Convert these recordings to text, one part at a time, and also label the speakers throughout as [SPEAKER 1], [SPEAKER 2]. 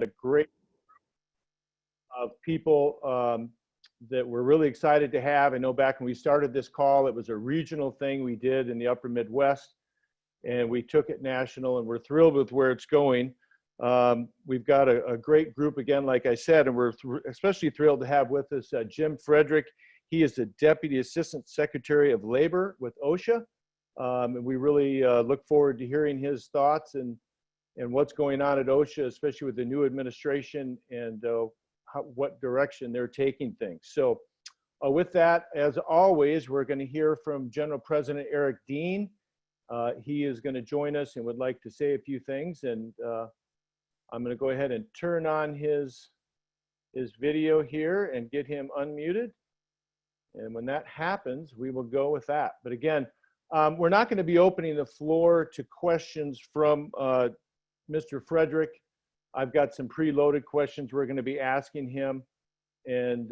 [SPEAKER 1] a great of people that we're really excited to have. I know back when we started this call, it was a regional thing we did in the upper Midwest, and we took it national, and we're thrilled with where it's going. We've got a great group again, like I said, and we're especially thrilled to have with us Jim Frederick. He is the Deputy Assistant Secretary of Labor with OSHA, and we really look forward to hearing his thoughts and what's going on at OSHA, especially with the new administration and what direction they're taking things. So with that, as always, we're going to hear from General President Eric Dean. He is going to join us and would like to say a few things, and I'm going to go ahead and turn on his video here and get him unmuted. And when that happens, we will go with that. But again, we're not going to be opening the floor to questions from Mr. Frederick. I've got some preloaded questions we're going to be asking him, and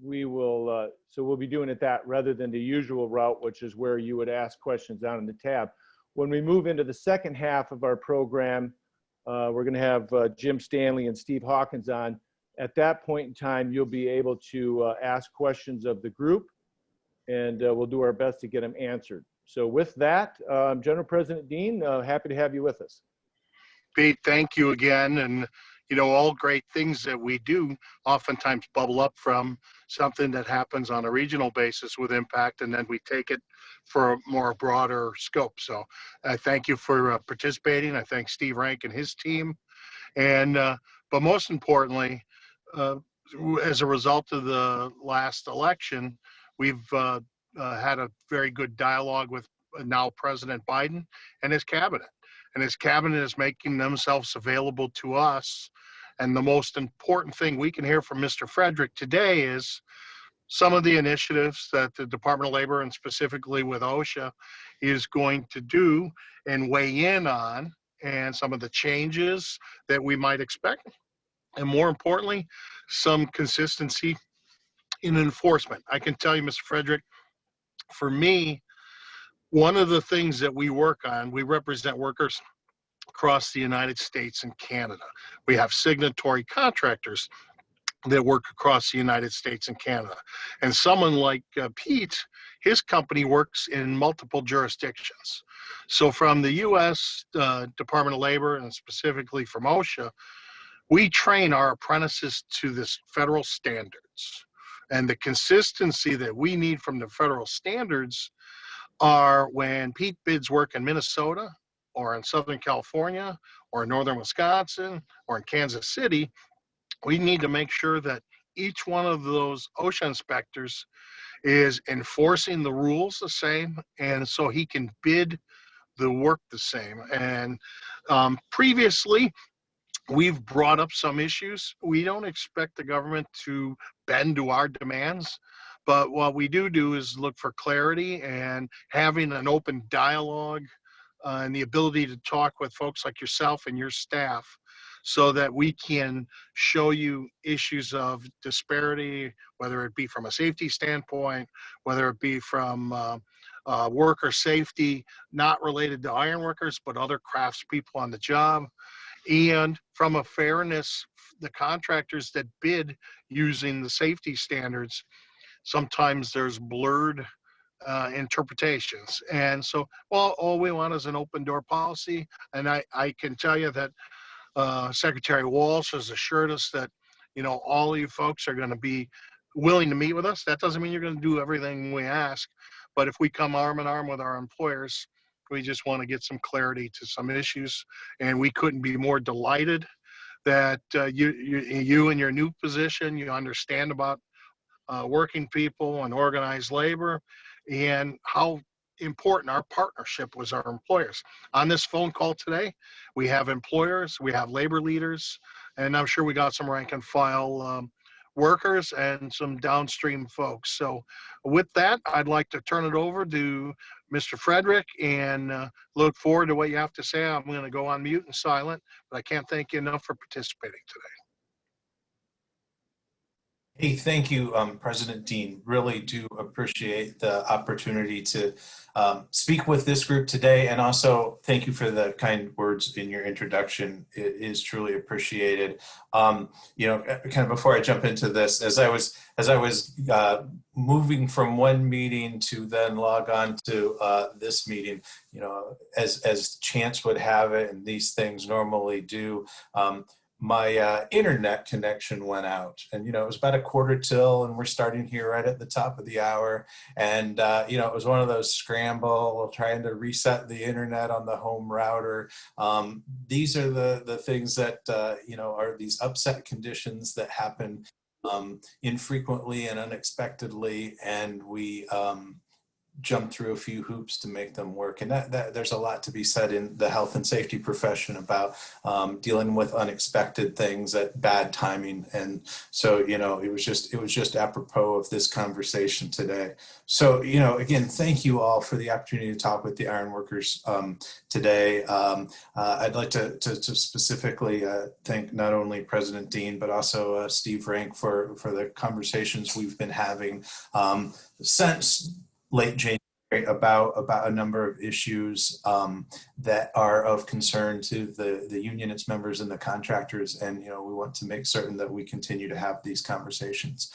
[SPEAKER 1] we will. So we'll be doing it that rather than the usual route, which is where you would ask questions down in the tab. When we move into the second half of our program, we're going to have Jim Stanley and Steve Hawkins on. At that point in time, you'll be able to ask questions of the group, and we'll do our best to get them answered. So with that, General President Dean, happy to have you with us.
[SPEAKER 2] Pete, thank you again. And, you know, all great things that we do oftentimes bubble up from something that happens on a regional basis with impact, and then we take it for a more broader scope. So I thank you for participating. I thank Steve Rank and his team. And, but most importantly, as a result of the last election, we've had a very good dialogue with now President Biden and his cabinet. And his cabinet is making themselves available to us. And the most important thing we can hear from Mr. Frederick today is some of the initiatives that the Department of Labor, and specifically with OSHA, is going to do and weigh in on, and some of the changes that we might expect. And more importantly, some consistency in enforcement. I can tell you, Mr. Frederick, for me, one of the things that we work on, we represent workers across the United States and Canada. We have signatory contractors that work across the United States and Canada. And someone like Pete, his company works in multiple jurisdictions. So from the U.S. Department of Labor, and specifically from OSHA, we train our apprentices to this federal standards. And the consistency that we need from the federal standards are when Pete bids work in Minnesota or in Southern California or in Northern Wisconsin or in Kansas City, we need to make sure that each one of those OSHA inspectors is enforcing the rules the same, and so he can bid the work the same. And previously, we've brought up some issues. We don't expect the government to bend to our demands, but what we do is look for clarity and having an open dialogue and the ability to talk with folks like yourself and your staff so that we can show you issues of disparity, whether it be from a safety standpoint, whether it be from worker safety, not related to iron workers, but other craftspeople on the job. And from a fairness, the contractors that bid using the safety standards, sometimes there's blurred interpretations. And so, well, all we want is an open door policy. And I can tell you that Secretary Walsh has assured us that, you know, all of you folks are going to be willing to meet with us. That doesn't mean you're going to do everything we ask, but if we come arm in arm with our employers, we just want to get some clarity to some issues. And we couldn't be more delighted that you in your new position, you understand about working people and organized labor and how important our partnership was our employers. On this phone call today, we have employers, we have labor leaders, and I'm sure we got some rank and file workers and some downstream folks. So with that, I'd like to turn it over to Mr. Frederick and look forward to what you have to say. I'm going to go on mute and silent, but I can't thank you enough for participating today.
[SPEAKER 3] Hey, thank you, President Dean. Really do appreciate the opportunity to speak with this group today, and also thank you for the kind words in your introduction. It is truly appreciated. Kind of before I jump into this, as I was moving from one meeting to then log on to this meeting, as chance would have it, and these things normally do. My internet connection went out, and it was about a quarter till, and we're starting here right at the top of the hour, and it was one of those scramble trying to reset the internet on the home router. These are the things that are these upset conditions that happen infrequently and unexpectedly, and we jump through a few hoops to make them work. And that there's a lot to be said in the health and safety profession about dealing with unexpected things at bad timing. And so, it was just apropos of this conversation today. So, again, thank you all for the opportunity to talk with the ironworkers today. I'd like to specifically thank not only President Dean, but also Steve Rank for the conversations we've been having since late January about a number of issues that are of concern to the union, its members, and the contractors. And we want to make certain that we continue to have these conversations.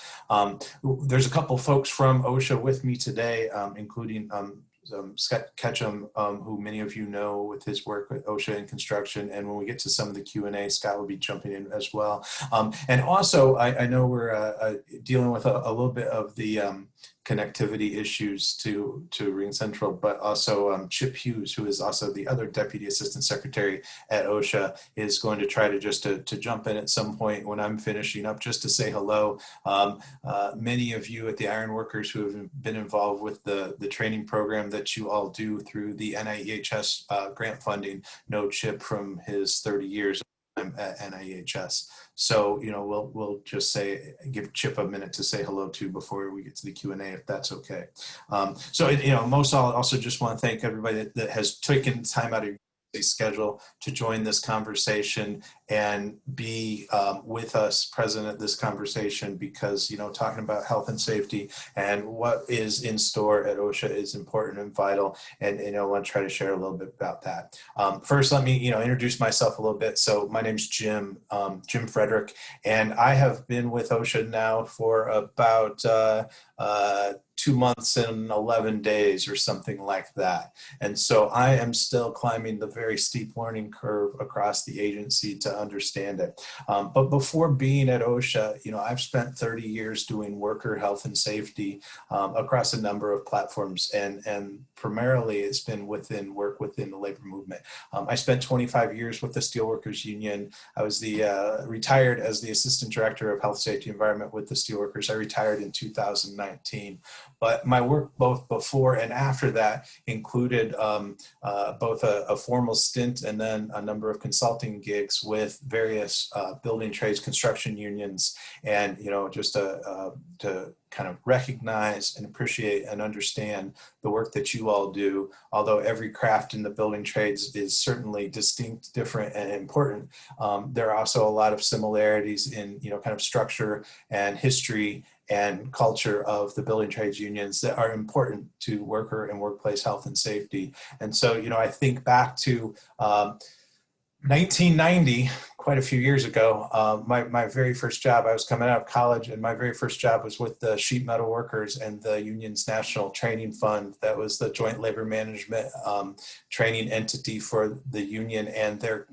[SPEAKER 3] There's a couple folks from OSHA with me today, including Scott Ketchum, who many of you know with his work with OSHA and construction. And when we get to some of the Q&A, Scott will be jumping in as well. And also, I know we're dealing with a little bit of the connectivity issues to Ring Central, but also Chip Hughes, who is also the other Deputy Assistant Secretary at OSHA, is going to try to to jump in at some point when I'm finishing up, just to say hello. Many of you at the Ironworkers who have been involved with the training program that you all do through the NIEHS grant funding know Chip from his 30 years at NIEHS. So, we'll just give Chip a minute to say hello to before we get to the Q&A, if that's okay. Most all also just want to thank everybody that has taken time out of your schedule to join this conversation and be with us present at this conversation, because talking about health and safety and what is in store at OSHA is important and vital, and I want to try to share a little bit about that. First, let me introduce myself a little bit. So my name's Jim Frederick, and I have been with OSHA now for about 2 months and 11 days or something like that. And so I am still climbing the very steep learning curve across the agency to understand it. But before being at OSHA, I've spent 30 years doing worker health and safety across a number of platforms, and primarily it's been work within the labor movement. I spent 25 years with the Steelworkers Union. I was retired as the Assistant Director of Health, Safety, Environment with the Steelworkers. I retired in 2019. But my work both before and after that included both a formal stint and then a number of consulting gigs with various building trades, construction unions, and just to kind of recognize and appreciate and understand the work that you all do. Although every craft in the building trades is certainly distinct, different, and important, there are also a lot of similarities in kind of structure and history and culture of the building trades unions that are important to worker and workplace health and safety. And so, I think back to 1990, quite a few years ago, my very first job, I was coming out of college, and my very first job was with the sheet metal workers and the union's national training fund. That was the joint labor management training entity for the union and their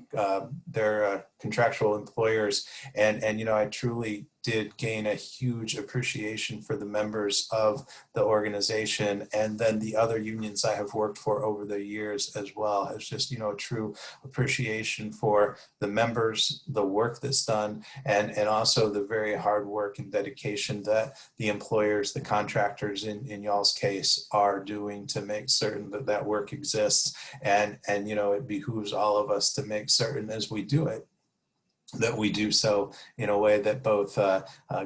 [SPEAKER 3] contractual employers. And I truly did gain a huge appreciation for the members of the organization, and then the other unions I have worked for over the years as well. It's just, a true appreciation for the members, the work that's done, and also the very hard work and dedication that the employers, the contractors in y'all's case, are doing to make certain that that work exists. And it behooves all of us to make certain as we do it, that we do so in a way that both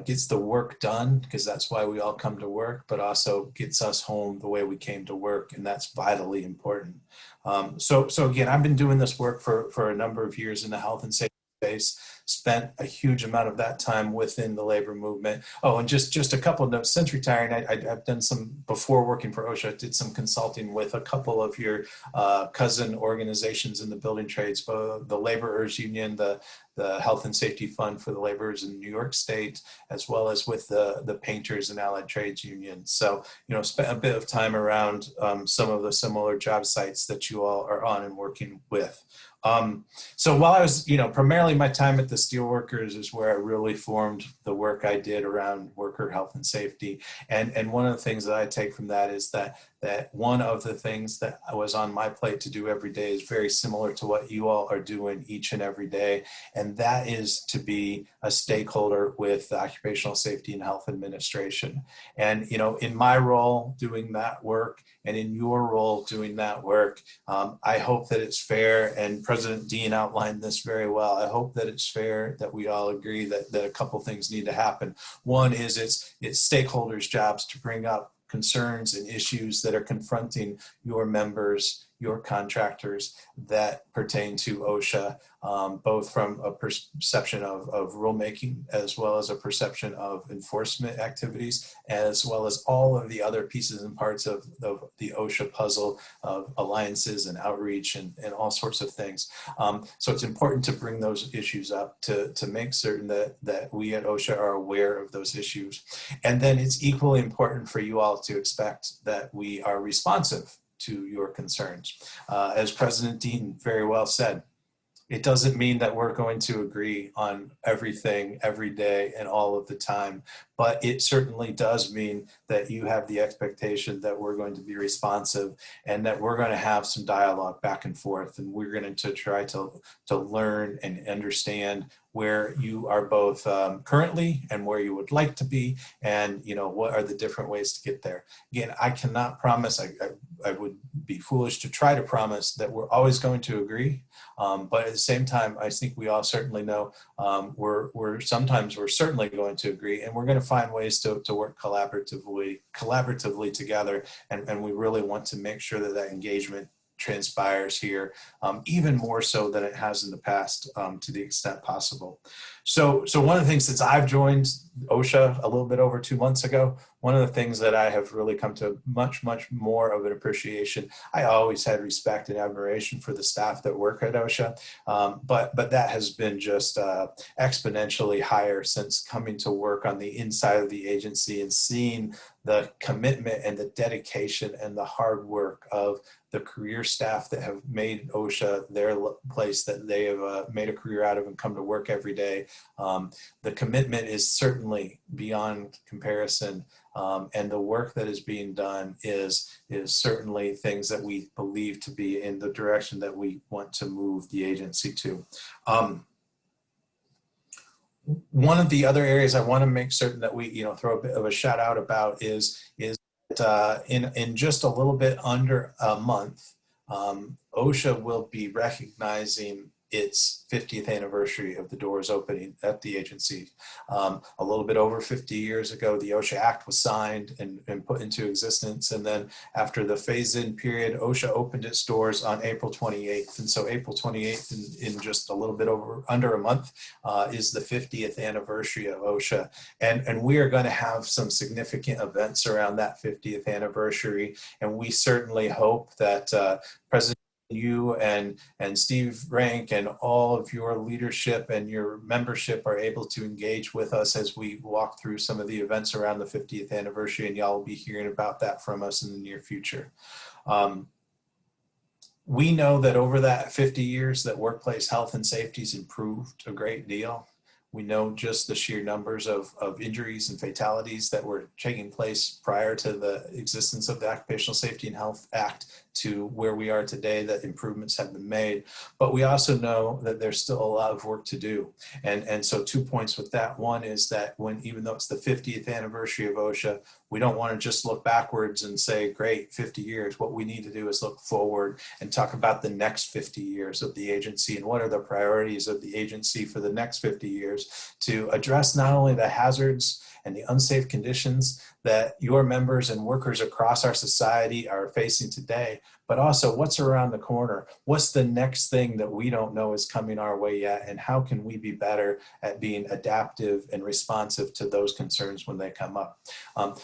[SPEAKER 3] gets the work done, because that's why we all come to work, but also gets us home the way we came to work, and that's vitally important. So again, I've been doing this work for a number of years in the health and safety space, spent a huge amount of that time within the labor movement. Oh, and just a couple of notes. Since retiring, I've done some, before working for OSHA, I did some consulting with a couple of your cousin organizations in the building trades, both the Laborers Union, the Health and Safety Fund for the Laborers in New York State, as well as with the Painters and Allied Trades Union. So, you know, spent a bit of time around some of the similar job sites that you all are on and working with. So while I was, you know, primarily my time at the Steelworkers is where I really formed the work I did around worker health and safety. And one of the things that I take from that is that one of the things that was on my plate to do every day is very similar to what you all are doing each and every day. And that is to be a stakeholder with the Occupational Safety and Health Administration. And, you know, in my role doing that work and in your role doing that work, I hope that it's fair, and President Dean outlined this very well. I hope that it's fair that we all agree that a couple things need to happen. One is it's stakeholders' jobs to bring up concerns and issues that are confronting your members, your contractors, that pertain to OSHA, both from a perception of rulemaking, as well as a perception of enforcement activities, as well as all of the other pieces and parts of the OSHA puzzle of alliances and outreach and all sorts of things. So it's important to bring those issues up to make certain that we at OSHA are aware of those issues. And then it's equally important for you all to expect that we are responsive to your concerns. As President Dean very well said, it doesn't mean that we're going to agree on everything every day and all of the time, but it certainly does mean that you have the expectation that we're going to be responsive and that we're going to have some dialogue back and forth, and we're going to try to learn and understand where you are both currently and where you would like to be, and you know, what are the different ways to get there. Again, I cannot promise, I would be foolish to try to promise that we're always going to agree, but at the same time, I think we all certainly know sometimes we're certainly going to agree, and we're going to find ways to work collaboratively together, and we really want to make sure that engagement transpires here, even more so than it has in the past, to the extent possible. So one of the things, since I've joined OSHA a little bit over 2 months ago, one of the things that I have really come to much more of an appreciation, I always had respect and admiration for the staff that work at OSHA, but that has been just exponentially higher since coming to work on the inside of the agency and seeing the commitment and the dedication and the hard work of the career staff that have made OSHA their place that they have made a career out of and come to work every day. The commitment is certainly beyond comparison, and the work that is being done is certainly things that we believe to be in the direction that we want to move the agency to. One of the other areas I want to make certain that we, you know, throw a bit of a shout out about is in just a little bit under a month, OSHA will be recognizing its 50th anniversary of the doors opening at the agency. A little bit over 50 years ago, the OSHA Act was signed and put into existence. And then after the phase-in period, OSHA opened its doors on April 28th. And so April 28th, in just a little bit under a month, is the 50th anniversary of OSHA. And we are going to have some significant events around that 50th anniversary. And we certainly hope that President you and Steve Rank and all of your leadership and your membership are able to engage with us as we walk through some of the events around the 50th anniversary, and y'all will be hearing about that from us in the near future. We know that over that 50 years that workplace health and safety has improved a great deal. We know just the sheer numbers of injuries and fatalities that were taking place prior to the existence of the Occupational Safety and Health Act to where we are today, that improvements have been made. But we also know that there's still a lot of work to do. And so 2 points with that. One is that even though it's the 50th anniversary of OSHA, we don't want to just look backwards and say, great, 50 years. What we need to do is look forward and talk about the next 50 years of the agency and what are the priorities of the agency for the next 50 years to address not only the hazards and the unsafe conditions that your members and workers across our society are facing today, but also what's around the corner? What's the next thing that we don't know is coming our way yet? And how can we be better at being adaptive and responsive to those concerns when they come up?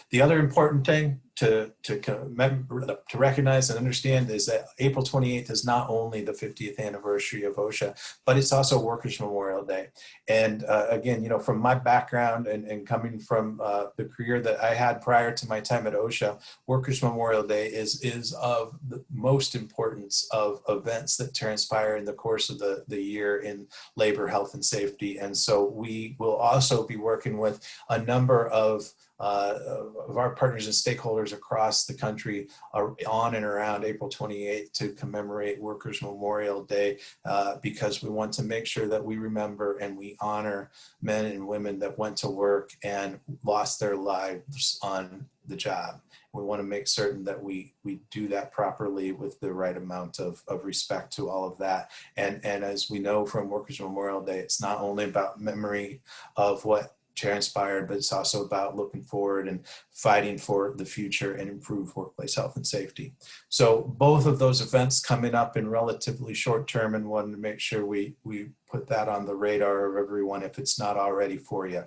[SPEAKER 3] The other important thing to recognize and understand is that April 28th is not only the 50th anniversary of OSHA, but it's also Workers' Memorial Day. And again, you know, from my background and coming from the career that I had prior to my time at OSHA, Workers' Memorial Day is of the most importance of events that transpire in the course of the year in labor, health, and safety. And so we will also be working with a number of our partners and stakeholders across the country on and around April 28th to commemorate Workers' Memorial Day, because we want to make sure that we remember and we honor men and women that went to work and lost their lives on the job. We want to make certain that we do that properly with the right amount of respect to all of that. And as we know from Workers' Memorial Day, it's not only about memory of what transpired, but it's also about looking forward and fighting for the future and improved workplace health and safety. So both of those events coming up in relatively short term, and wanted to make sure we put that on the radar of everyone if it's not already for you.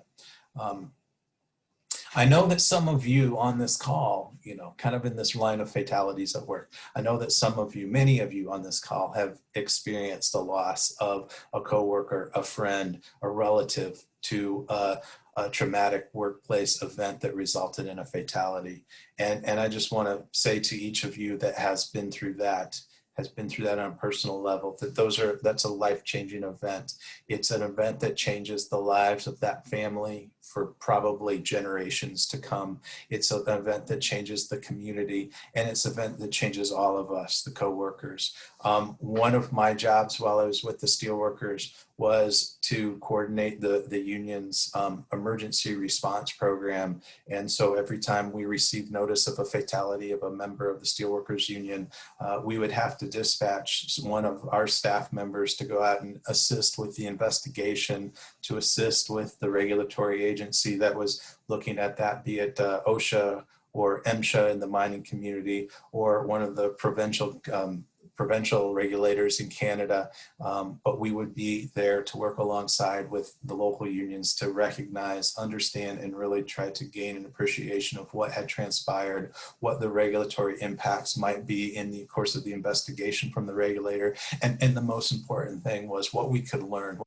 [SPEAKER 3] I know that some of you on this call, you know, kind of in this line of fatalities at work, I know that some of you, many of you on this call have experienced a loss of a coworker, a friend, a relative to a traumatic workplace event that resulted in a fatality. And I just want to say to each of you that has been through that on a personal level, that that's a life-changing event. It's an event that changes the lives of that family for probably generations to come. It's an event that changes the community, and it's an event that changes all of us, the co-workers. One of my jobs while I was with the steelworkers was to coordinate the union's emergency response program. And so every time we received notice of a fatality of a member of the steelworkers union, we would have to dispatch one of our staff members to go out and assist with the investigation, to assist with the regulatory agency that was looking at that, be it OSHA or MSHA in the mining community, or one of the provincial regulators in Canada, but we would be there to work alongside with the local unions to recognize, understand, and really try to gain an appreciation of what had transpired, what the regulatory impacts might be in the course of the investigation from the regulator, and the most important thing was what we could learn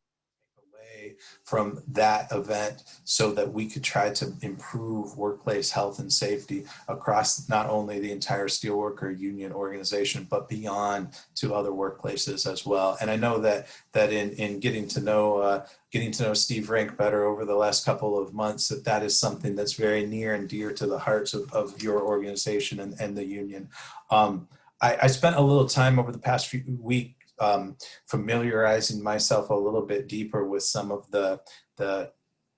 [SPEAKER 3] from that event so that we could try to improve workplace health and safety across not only the entire steelworker union organization, but beyond to other workplaces as well. And I know that in getting to know Steve Rink better over the last couple of months, that is something that's very near and dear to the hearts of your organization and the union. I spent a little time over the past few weeks familiarizing myself a little bit deeper with some of the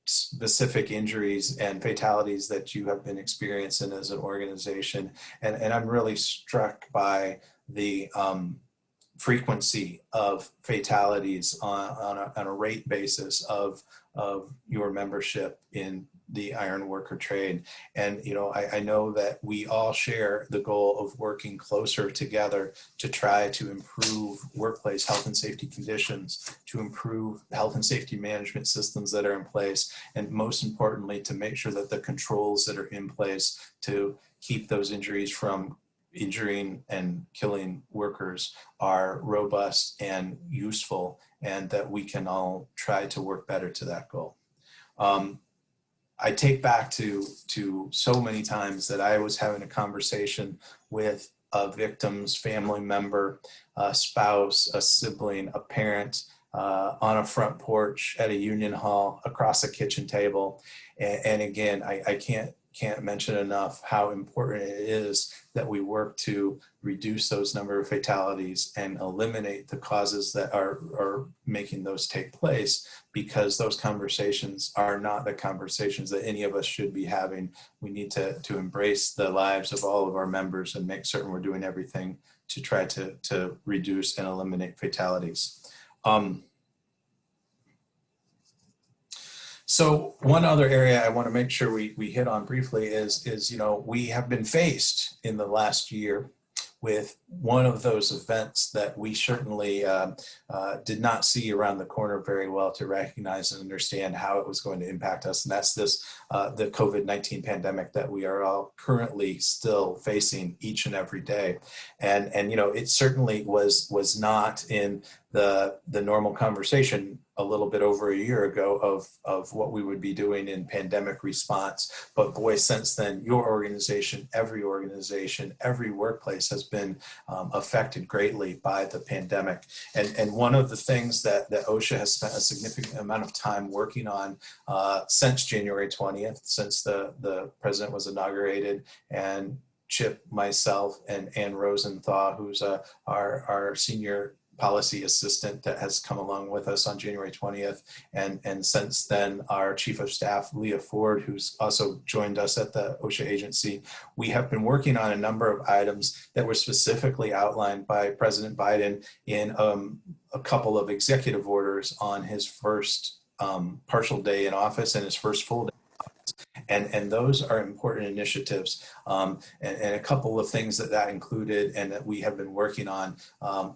[SPEAKER 3] specific injuries and fatalities that you have been experiencing as an organization. And I'm really struck by the frequency of fatalities on a rate basis of your membership in the iron worker trade. And, you know, I know that we all share the goal of working closer together to try to improve workplace health and safety conditions, to improve health and safety management systems that are in place, and most importantly, to make sure that the controls that are in place to keep those injuries from injuring and killing workers are robust and useful, and that we can all try to work better to that goal. I take back to so many times that I was having a conversation with a victim's family member, a spouse, a sibling, a parent, on a front porch, at a union hall, across a kitchen table. And again, I can't mention enough how important it is that we work to reduce those number of fatalities and eliminate the causes that are making those take place, because those conversations are not the conversations that any of us should be having. We need to embrace the lives of all of our members and make certain we're doing everything to try to reduce and eliminate fatalities. So one other area I want to make sure we hit on briefly is, you know, we have been faced in the last year with one of those events that we certainly did not see around the corner very well to recognize and understand how it was going to impact us. And that's this, the COVID-19 pandemic that we are all currently still facing each and every day. And you know, it certainly was not in the normal conversation a little bit over a year ago of what we would be doing in pandemic response. But boy, since then, your organization, every workplace has been affected greatly by the pandemic. And one of the things that OSHA has spent a significant amount of time working on since January 20th, since the president was inaugurated, and Chip, myself, and Ann Rosenthal, who's our senior policy assistant that has come along with us on January 20th. And since then, our chief of staff, Leah Ford, who's also joined us at the OSHA agency, we have been working on a number of items that were specifically outlined by President Biden in a couple of executive orders on his first partial day in office and his first full day. And those are important initiatives, and a couple of things that included and that we have been working on.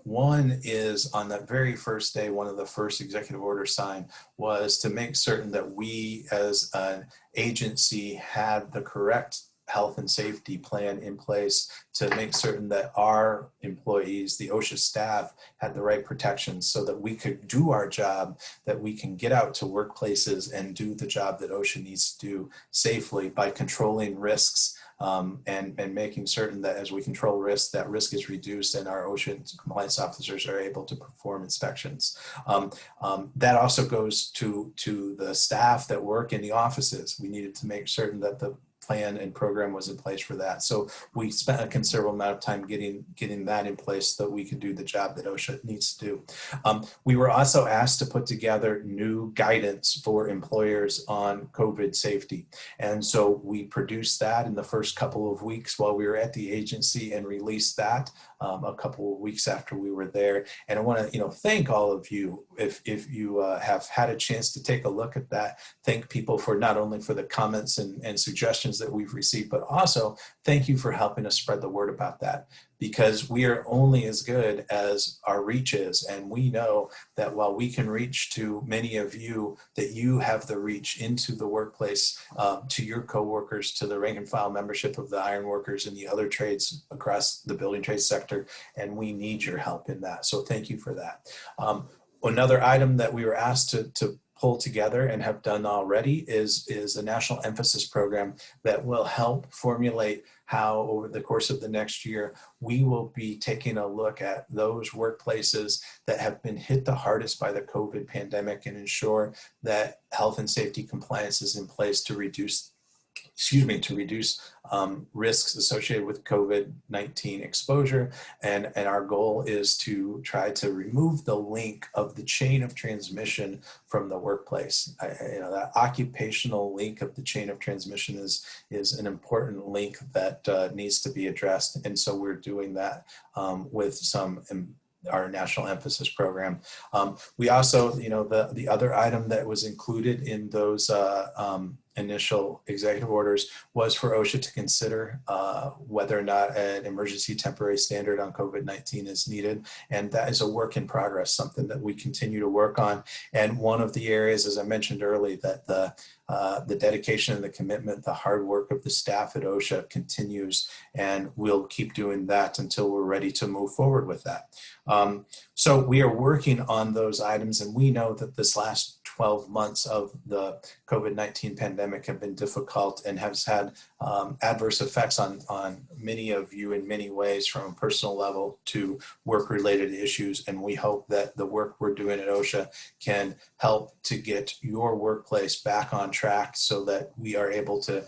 [SPEAKER 3] One is on that very first day, one of the first executive orders signed was to make certain that we as an agency had the correct health and safety plan in place to make certain that our employees, the OSHA staff, had the right protections so that we could do our job, that we can get out to workplaces and do the job that OSHA needs to do safely by controlling risks and making certain that as we control risk, that risk is reduced and our OSHA compliance officers are able to perform inspections. That also goes to the staff that work in the offices. We needed to make certain that the plan and program was in place for that. So we spent a considerable amount of time getting that in place so that we could do the job that OSHA needs to do. We were also asked to put together new guidance for employers on COVID safety. And so we produced that in the first couple of weeks while we were at the agency and released that a couple of weeks after we were there. And I want to thank all of you if you have had a chance to take a look at that. Thank people for not only for the comments and suggestions that we've received, but also thank you for helping us spread the word about that, because we are only as good as our reach is. And we know that while we can reach to many of you, that you have the reach into the workplace, to your coworkers, to the rank and file membership of the iron workers and the other trades across the building trade sector. And we need your help in that. So thank you for that. Another item that we were asked to pull together and have done already is a national emphasis program that will help formulate how over the course of the next year, we will be taking a look at those workplaces that have been hit the hardest by the COVID pandemic and ensure that health and safety compliance is in place to reduce risks associated with COVID-19 exposure. And our goal is to try to remove the link of the chain of transmission from the workplace. That occupational link of the chain of transmission is an important link that needs to be addressed. And so we're doing that with our national emphasis program. We also, the other item that was included in those initial executive orders was for OSHA to consider whether or not an emergency temporary standard on COVID-19 is needed. And that is a work in progress, something that we continue to work on. And one of the areas, as I mentioned earlier, that the dedication and the commitment, the hard work of the staff at OSHA continues, and we'll keep doing that until we're ready to move forward with that. So we are working on those items, and we know that this last 12 months of the COVID-19 pandemic have been difficult and has had adverse effects on many of you in many ways, from a personal level to work-related issues. And we hope that the work we're doing at OSHA can help to get your workplace back on track so that we are able to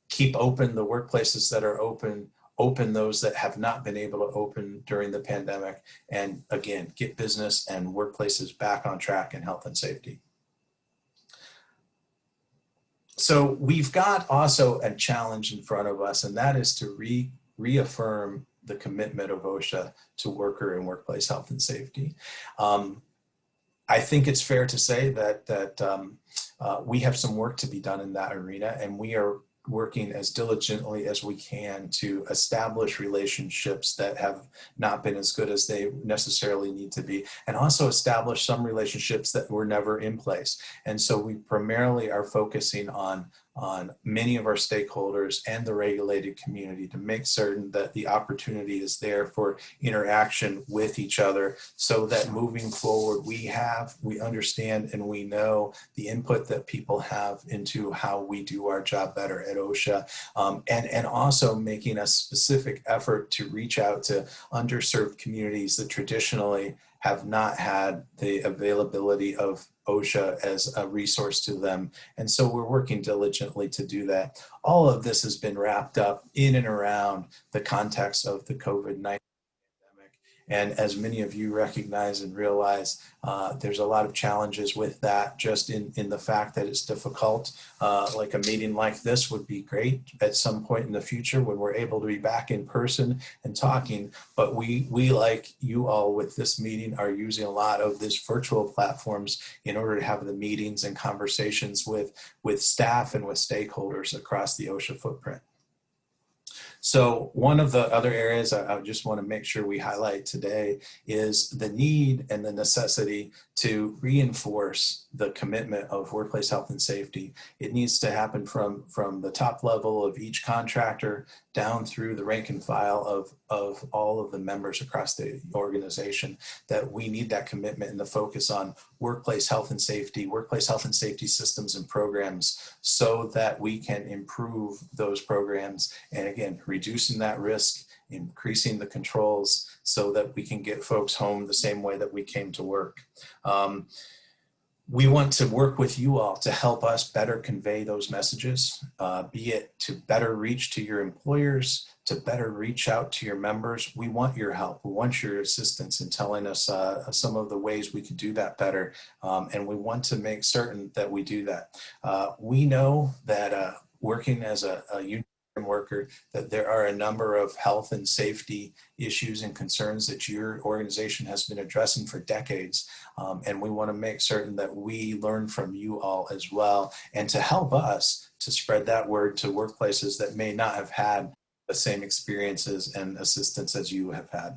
[SPEAKER 3] keep open the workplaces that are open those that have not been able to open during the pandemic, and again, get business and workplaces back on track in health and safety. So we've got also a challenge in front of us, and that is to reaffirm the commitment of OSHA to worker and workplace health and safety. I think it's fair to say that we have some work to be done in that arena, and we are working as diligently as we can to establish relationships that have not been as good as they necessarily need to be, and also establish some relationships that were never in place. And so we primarily are focusing on many of our stakeholders and the regulated community to make certain that the opportunity is there for interaction with each other, so that moving forward we understand and we know the input that people have into how we do our job better at OSHA, and also making a specific effort to reach out to underserved communities that traditionally have not had the availability of OSHA as a resource to them. And so we're working diligently to do that. All of this has been wrapped up in and around the context of the COVID-19 pandemic. And as many of you recognize and realize, there's a lot of challenges with that, just in the fact that it's difficult. Like a meeting like this would be great at some point in the future when we're able to be back in person and talking. But we like you all with this meeting are using a lot of this virtual platforms in order to have the meetings and conversations with staff and with stakeholders across the OSHA footprint. So one of the other areas I just want to make sure we highlight today is the need and the necessity to reinforce the commitment of workplace health and safety. It needs to happen from the top level of each contractor down through the rank and file of all of the members across the organization, that we need that commitment and the focus on workplace health and safety systems and programs, so that we can improve those programs. And again, reducing that risk, increasing the controls, so that we can get folks home the same way that we came to work. We want to work with you all to help us better convey those messages, be it to better reach to your employers, to better reach out to your members. We want your help. We want your assistance in telling us some of the ways we could do that better. And we want to make certain that we do that. We know that working as a union worker, that there are a number of health and safety issues and concerns that your organization has been addressing for decades. And we want to make certain that we learn from you all as well, and to help us to spread that word to workplaces that may not have had the same experiences and assistance as you have had.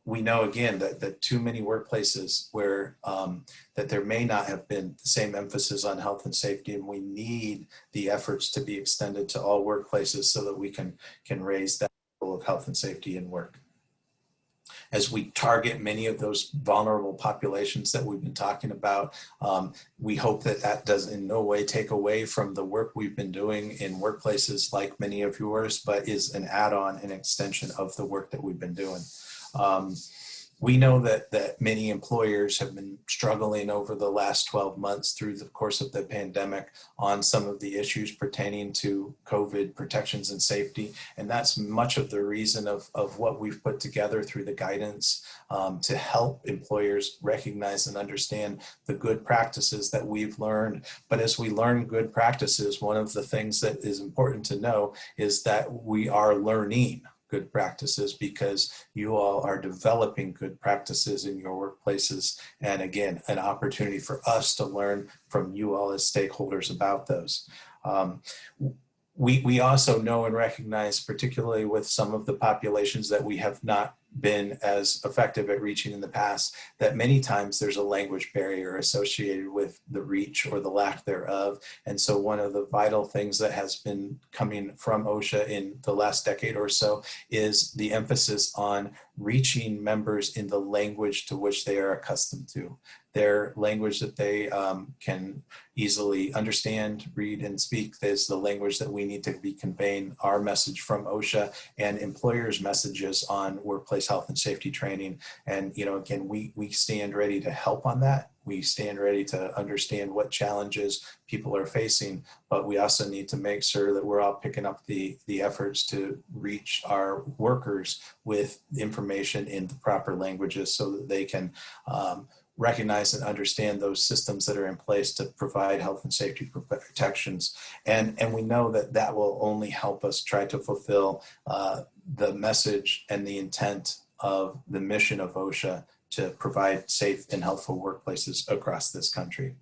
[SPEAKER 3] We know again that too many workplaces where that there may not have been the same emphasis on health and safety, and we need the efforts to be extended to all workplaces so that we can raise that level of health and safety in work. As we target many of those vulnerable populations that we've been talking about, we hope that that does in no way take away from the work we've been doing in workplaces like many of yours, but is an add-on, an extension of the work that we've been doing. We know that many employers have been struggling over the last 12 months through the course of the pandemic on some of the issues pertaining to COVID protections and safety. And that's much of the reason of what we've put together through the guidance to help employers recognize and understand the good practices that we've learned. But as we learn good practices, one of the things that is important to know is that we are learning good practices, because you all are developing good practices in your workplaces. And again, an opportunity for us to learn from you all as stakeholders about those. We also know and recognize, particularly with some of the populations that we have not been as effective at reaching in the past, that many times there's a language barrier associated with the reach or the lack thereof. And so one of the vital things that has been coming from OSHA in the last decade or so is the emphasis on reaching members in the language to which they are accustomed to, their language that they can easily understand, read, and speak. Is the language that we need to be conveying our message from OSHA and employers' messages on workplace health and safety training. And, you know, again, we stand ready to help on that. We stand ready to understand what challenges people are facing, but we also need to make sure that we're all picking up the efforts to reach our workers with information in the proper languages so that they can recognize and understand those systems that are in place to provide health and safety protections. And we know that that will only help us try to fulfill the message and the intent of the mission of OSHA to provide safe and healthful workplaces across this country.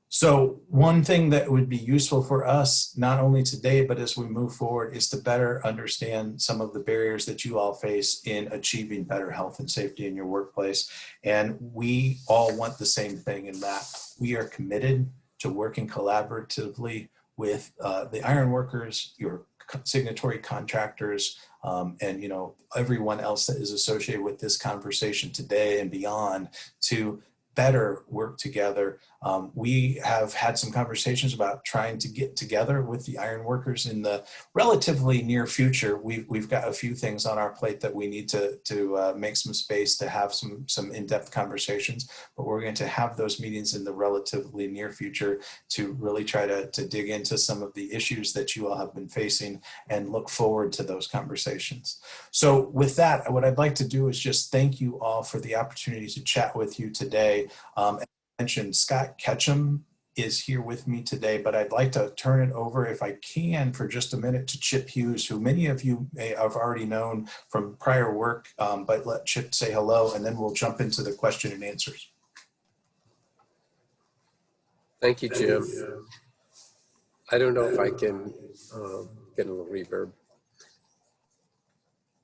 [SPEAKER 3] So one thing that would be useful for us, not only today, but as we move forward, is to better understand some of the barriers that you all face in achieving better health and safety in your workplace. And we all want the same thing in that we are committed to working collaboratively with the ironworkers, your signatory contractors, and everyone else that is associated with this conversation today and beyond to better work together. We have had some conversations about trying to get together with the ironworkers in the relatively near future. We've got a few things on our plate that we need to make some space to have some in-depth conversations, but we're going to have those meetings in the relatively near future to really try to dig into some of the issues that you all have been facing and look forward to those conversations. So with that, what I'd like to do is just thank you all for the opportunity to chat with you today. As I mentioned, Scott Ketchum is here with me today, but I'd like to turn it over, if I can, for just a minute to Chip Hughes, who many of you may have already known from prior work, but let Chip say hello, and then we'll jump into the question and answers.
[SPEAKER 4] Thank you, Jim. I don't know if I can get a little reverb.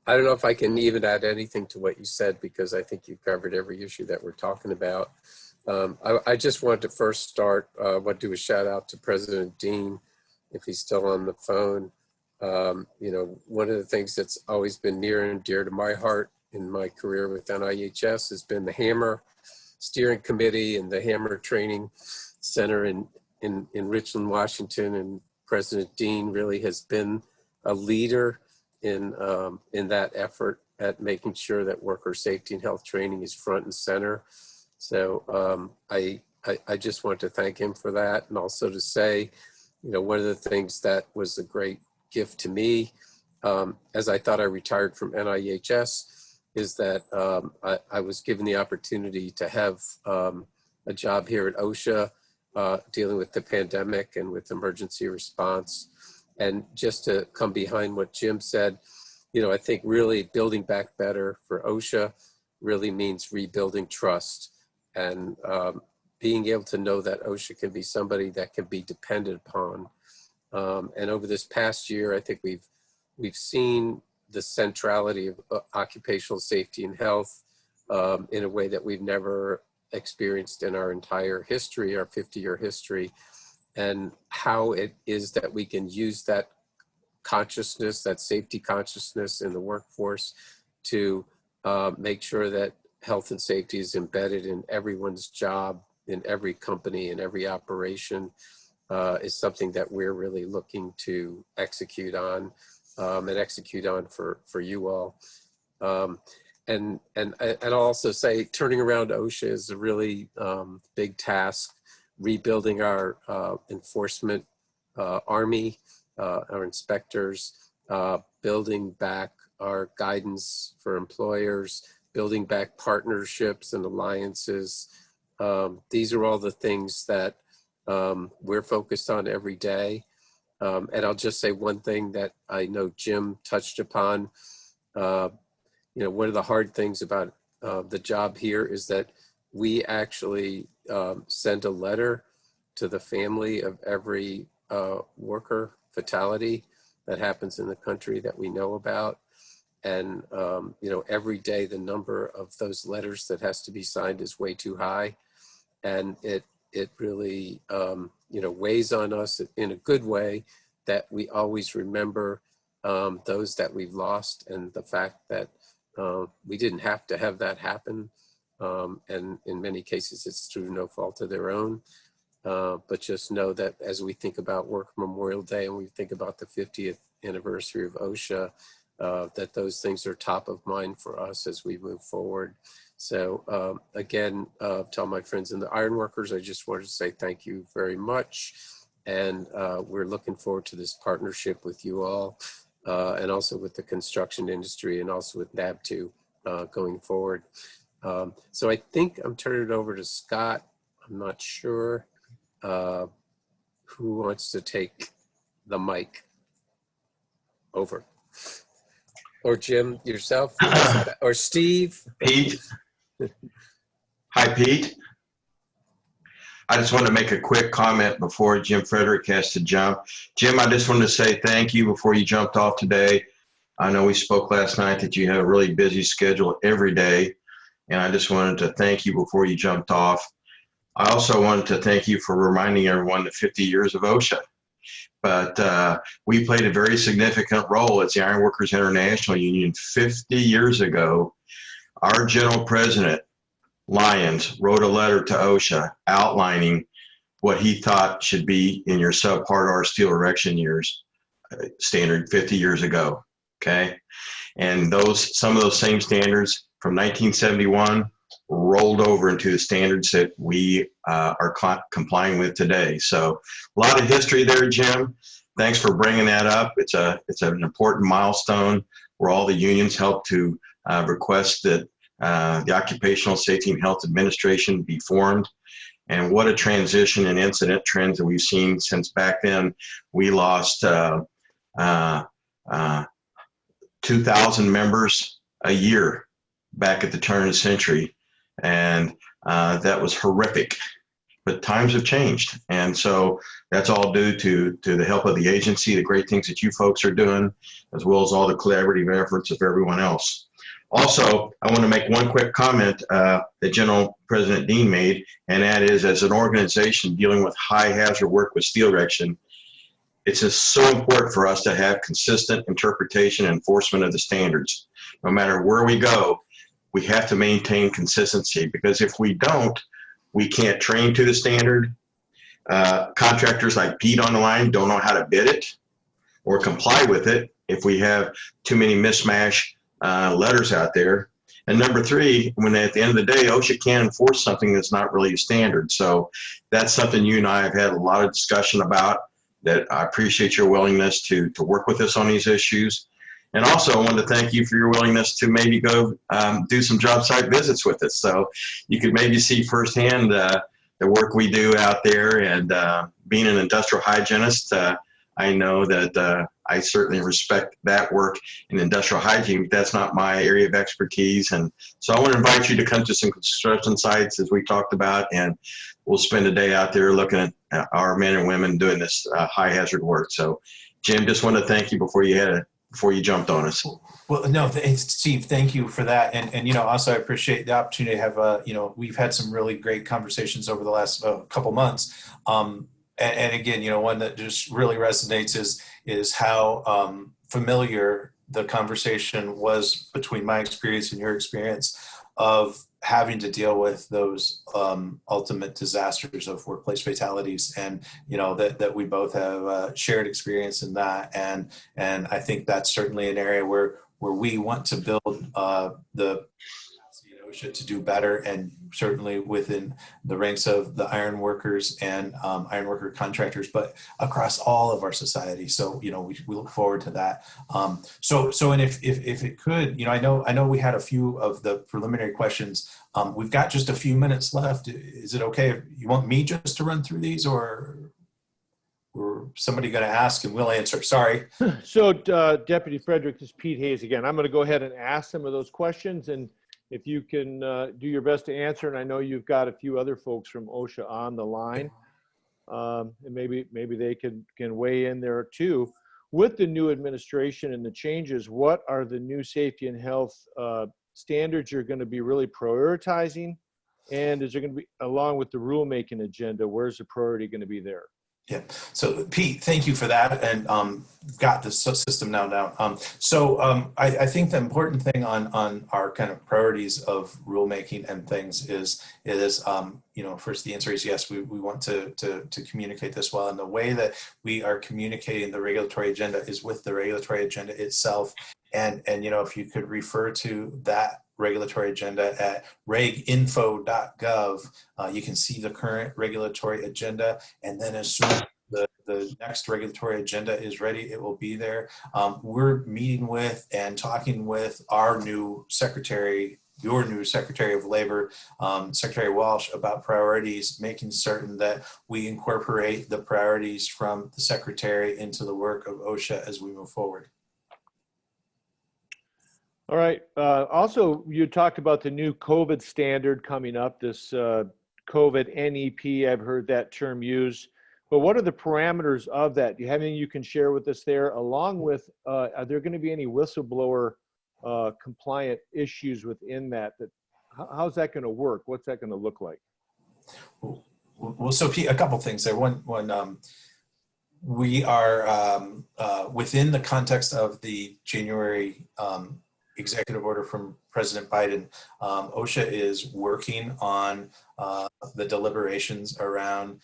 [SPEAKER 4] I don't know if I can even add anything to what you said, because I think you covered every issue that we're talking about. I just wanted to first start, want to do a shout out to President Dean, if he's still on the phone. One of the things that's always been near and dear to my heart in my career with NIHS has been the HAMMER Steering Committee and the HAMMER Training Center in Richland, Washington. And President Dean really has been a leader in that effort at making sure that worker safety and health training is front and center. So I just want to thank him for that. And also to say, one of the things that was a great gift to me, as I thought I retired from NIHS, is that I was given the opportunity to have a job here at OSHA, dealing with the pandemic and with emergency response. And just to come behind what Jim said, I think really building back better for OSHA really means rebuilding trust, and being able to know that OSHA can be somebody that can be depended upon. And over this past year, I think we've seen the centrality of occupational safety and health in a way that we've never experienced in our entire history, our 50-year history. And how it is that we can use that consciousness, that safety consciousness in the workforce to make sure that health and safety is embedded in everyone's job, in every company, in every operation, is something that we're really looking to execute on, and execute on for you all. And I'll also say turning around OSHA is a really big task. Rebuilding our enforcement army, our inspectors, building back our guidance for employers, building back partnerships and alliances. These are all the things that we're focused on every day. And I'll just say one thing that I know Jim touched upon. One of the hard things about the job here is that we actually send a letter to the family of every worker fatality that happens in the country that we know about. And, every day the number of those letters that has to be signed is way too high. And it really, weighs on us in a good way that we always remember those that we've lost, and the fact that we didn't have to have that happen. And in many cases, it's through no fault of their own. But just know that as we think about Work Memorial Day and we think about the 50th anniversary of OSHA, that those things are top of mind for us as we move forward. So again, to all my friends in the ironworkers, I just wanted to say thank you very much. And we're looking forward to this partnership with you all, and also with the construction industry, and also with NAB2 going forward. So I think I'm turning it over to Scott. I'm not sure who wants to take the mic over. Or Jim, yourself, or Steve.
[SPEAKER 5] Pete. Hi, Pete. I just want to make a quick comment before Jim Frederick has to jump. Jim, I just wanted to say thank you before you jumped off today. I know we spoke last night that you had a really busy schedule every day, and I just wanted to thank you before you jumped off. I also wanted to thank you for reminding everyone the 50 years of OSHA. But we played a very significant role as the Iron Workers International Union 50 years ago. Our general president, Lyons, wrote a letter to OSHA outlining what he thought should be in your subpart R steel erection years standard 50 years ago. Okay, and some of those same standards from 1971 rolled over into the standards that we are complying with today. So a lot of history there, Jim. Thanks for bringing that up. It's an important milestone where all the unions helped to request that the Occupational Safety and Health Administration be formed. And what a transition and incident trends that we've seen since back then. We lost 2,000 members a year back at the turn of the century. And that was horrific. But times have changed. And so that's all due to the help of the agency, the great things that you folks are doing, as well as all the collaborative efforts of everyone else. Also, I want to make one quick comment that General President Dean made, and that is, as an organization dealing with high hazard work with steel erection, it's just so important for us to have consistent interpretation and enforcement of the standards. No matter where we go, we have to maintain consistency, because if we don't, we can't train to the standard. Contractors like Pete on the line don't know how to bid it or comply with it if we have too many mismatch letters out there. And number three, when at the end of the day, OSHA can't enforce something that's not really a standard. So that's something you and I have had a lot of discussion about, that I appreciate your willingness to work with us on these issues. And also, I wanted to thank you for your willingness to maybe go do some job site visits with us, so you could maybe see firsthand the work we do out there. And being an industrial hygienist, I know that I certainly respect that work in industrial hygiene, but that's not my area of expertise. And so I want to invite you to come to some construction sites, as we talked about, and we'll spend a day out there looking at our men and women doing this high hazard work. So Jim, just want to thank you before you jumped on us.
[SPEAKER 3] Well, no, Steve, thank you for that. And you know, also I appreciate the opportunity to have, you know, we've had some really great conversations over the last couple months. And again, you know, one that just really resonates is how familiar the conversation was between my experience and your experience of having to deal with those ultimate disasters of workplace fatalities. And, you know, that we both have shared experience in that. And I think that's certainly an area where we want to build the OSHA to do better, and certainly within the ranks of the iron workers and iron worker contractors, but across all of our society. So, you know, we look forward to that. And if it could, you know, I know we had a few of the preliminary questions. We've got just a few minutes left. Is it okay if you want me just to run through these, or somebody going to ask and we'll answer? Sorry.
[SPEAKER 1] So Deputy Frederick, this is Pete Hayes again. I'm going to go ahead and ask some of those questions, and if you can do your best to answer, and I know you've got a few other folks from OSHA on the line, and maybe they can weigh in there too. With the new administration and the changes, what are the new safety and health standards you're going to be really prioritizing? And is there going to be, along with the rulemaking agenda, where's the priority going to be there?
[SPEAKER 3] Yeah. So Pete, thank you for that, and got the system now down. I think the important thing on our kind of priorities of rulemaking and things is you know, first the answer is yes, we want to communicate this well, and the way that we are communicating the regulatory agenda is with the regulatory agenda itself. And you know, if you could refer to that regulatory agenda at reginfo.gov, you can see the current regulatory agenda, and then as soon as the next regulatory agenda is ready, it will be there. We're meeting with and talking with our new secretary, your new Secretary of Labor, Secretary Walsh, about priorities, making certain that we incorporate the priorities from the Secretary into the work of OSHA as we move forward.
[SPEAKER 1] All right. Also, you talked about the new COVID standard coming up, this COVID NEP. I've heard that term used. But what are the parameters of that? Do you have anything you can share with us there? Along with, are there going to be any whistleblower compliant issues within that? How's that going to work? What's that going to look like?
[SPEAKER 3] Well, so Pete, a couple things there. One, we are within the context of the January executive order from President Biden. OSHA is working on the deliberations around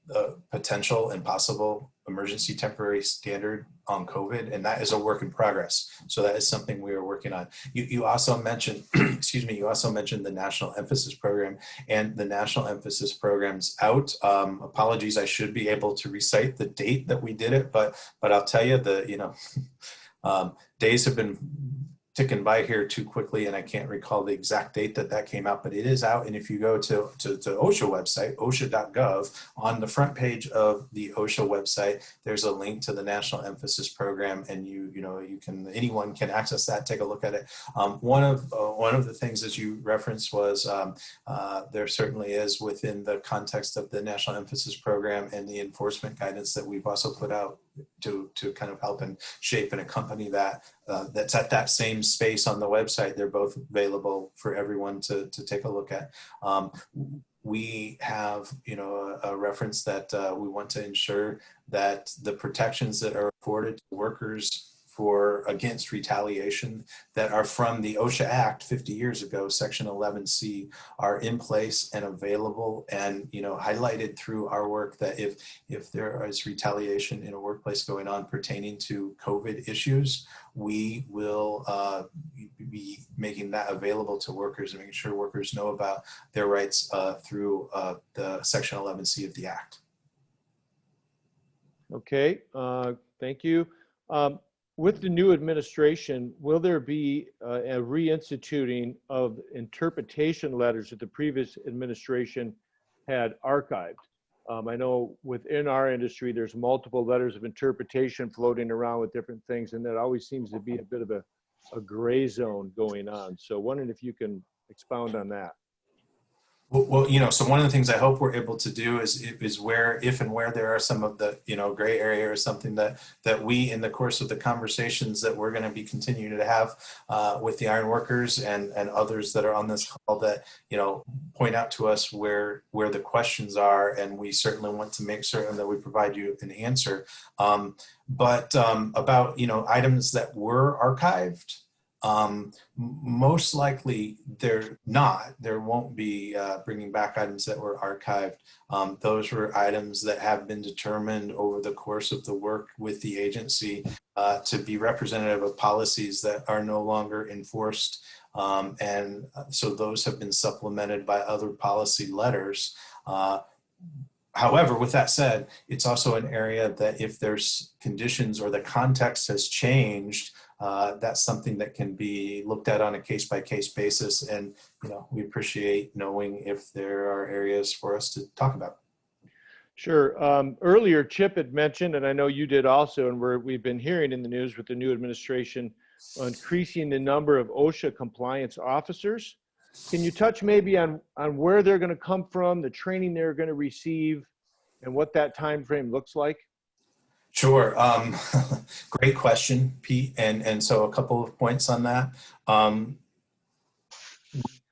[SPEAKER 3] the potential and possible emergency temporary standard on COVID, and that is a work in progress. So that is something we are working on. You also mentioned, excuse me, you also mentioned the National Emphasis Program, and the National Emphasis Program's out. Apologies, I should be able to recite the date that we did it, but I'll tell you days have been ticking by here too quickly, and I can't recall the exact date that came out, but it is out. And if you go to OSHA website, osha.gov, on the front page of the OSHA website, there's a link to the National Emphasis Program, and anyone can access that, take a look at it. One of the things that you referenced was there certainly is, within the context of the National Emphasis Program and the enforcement guidance that we've also put out to kind of help and shape and accompany that. That's at that same space on the website. They're both available for everyone to take a look at. We have, a reference that we want to ensure that the protections that are afforded to workers against retaliation that are from the OSHA Act 50 years ago, Section 11C, are in place and available, and highlighted through our work, that if there is retaliation in a workplace going on pertaining to COVID issues, we will be making that available to workers and making sure workers know about their rights through the Section 11C of the Act.
[SPEAKER 1] Okay, thank you. With the new administration, will there be a reinstituting of interpretation letters that the previous administration had archived? I know within our industry, there's multiple letters of interpretation floating around with different things, and that always seems to be a bit of a gray zone going on. So wondering if you can expound on that.
[SPEAKER 3] Well, so one of the things I hope we're able to do is if and where there are some of the, gray area or something that we, in the course of the conversations that we're going to be continuing to have with the iron workers and others that are on this call, that, point out to us where the questions are, and we certainly want to make certain that we provide you an answer. But about, items that were archived, most likely they're not. There won't be bringing back items that were archived. Those were items that have been determined over the course of the work with the agency to be representative of policies that are no longer enforced. And so those have been supplemented by other policy letters. However, with that said, it's also an area that if there's conditions or the context has changed, that's something that can be looked at on a case-by-case basis. And, we appreciate knowing if there are areas for us to talk about.
[SPEAKER 1] Sure. Earlier, Chip had mentioned, and I know you did also, and we've been hearing in the news with the new administration, increasing the number of OSHA compliance officers. Can you touch maybe on where they're going to come from, the training they're going to receive, and what that time frame looks like?
[SPEAKER 3] Sure. Great question, Pete. And so a couple of points on that.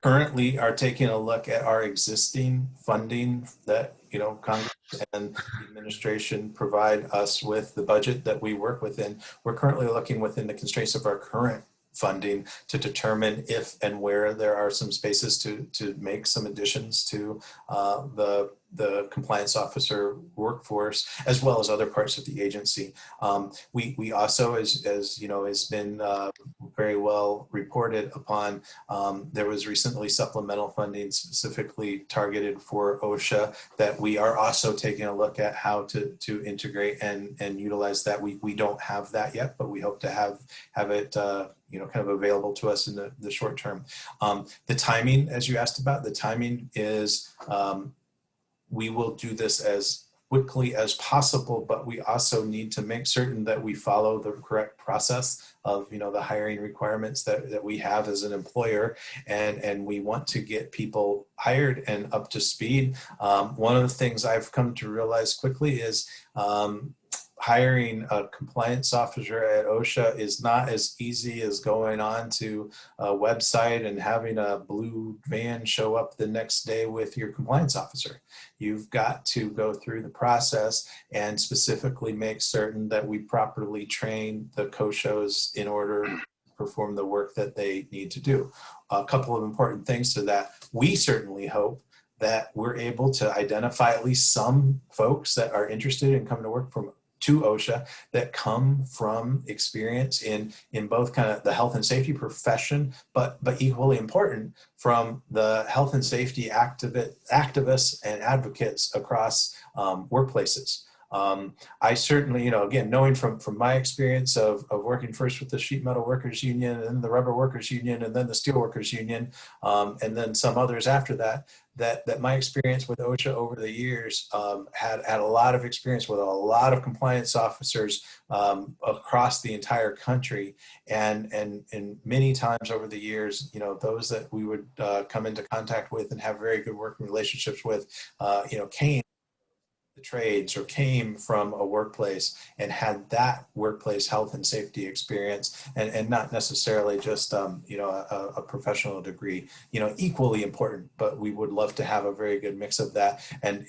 [SPEAKER 3] Currently are taking a look at our existing funding that, Congress and the administration provide us with, the budget that we work within. We're currently looking within the constraints of our current funding to determine if and where there are some spaces to make some additions to the compliance officer workforce, as well as other parts of the agency. We also, as has been very well reported upon, there was recently supplemental funding specifically targeted for OSHA that we are also taking a look at how to integrate and utilize that. We don't have that yet, but we hope to have it kind of available to us in the short term. The timing, as you asked about, the timing is we will do this as quickly as possible, but we also need to make certain that we follow the correct process of, the hiring requirements that we have as an employer, and we want to get people hired and up to speed. One of the things I've come to realize quickly is hiring a compliance officer at OSHA is not as easy as going on to a website and having a blue van show up the next day with your compliance officer. You've got to go through the process and specifically make certain that we properly train the COSHOs in order to perform the work that they need to do. A couple of important things to that. We certainly hope that we're able to identify at least some folks that are interested in coming to work to OSHA that come from experience in both kind of the health and safety profession, but equally important, from the health and safety activists and advocates across workplaces. I certainly, again, knowing from my experience of working first with the Sheet Metal Workers Union and then the Rubber Workers Union and then the Steel Workers Union, and then some others after that my experience with OSHA over the years had a lot of experience with a lot of compliance officers across the entire country, and many times over the years, those that we would come into contact with and have very good working relationships with, came the trades or came from a workplace and had that workplace health and safety experience, and not necessarily just a professional degree. Equally important, but we would love to have a very good mix of that. And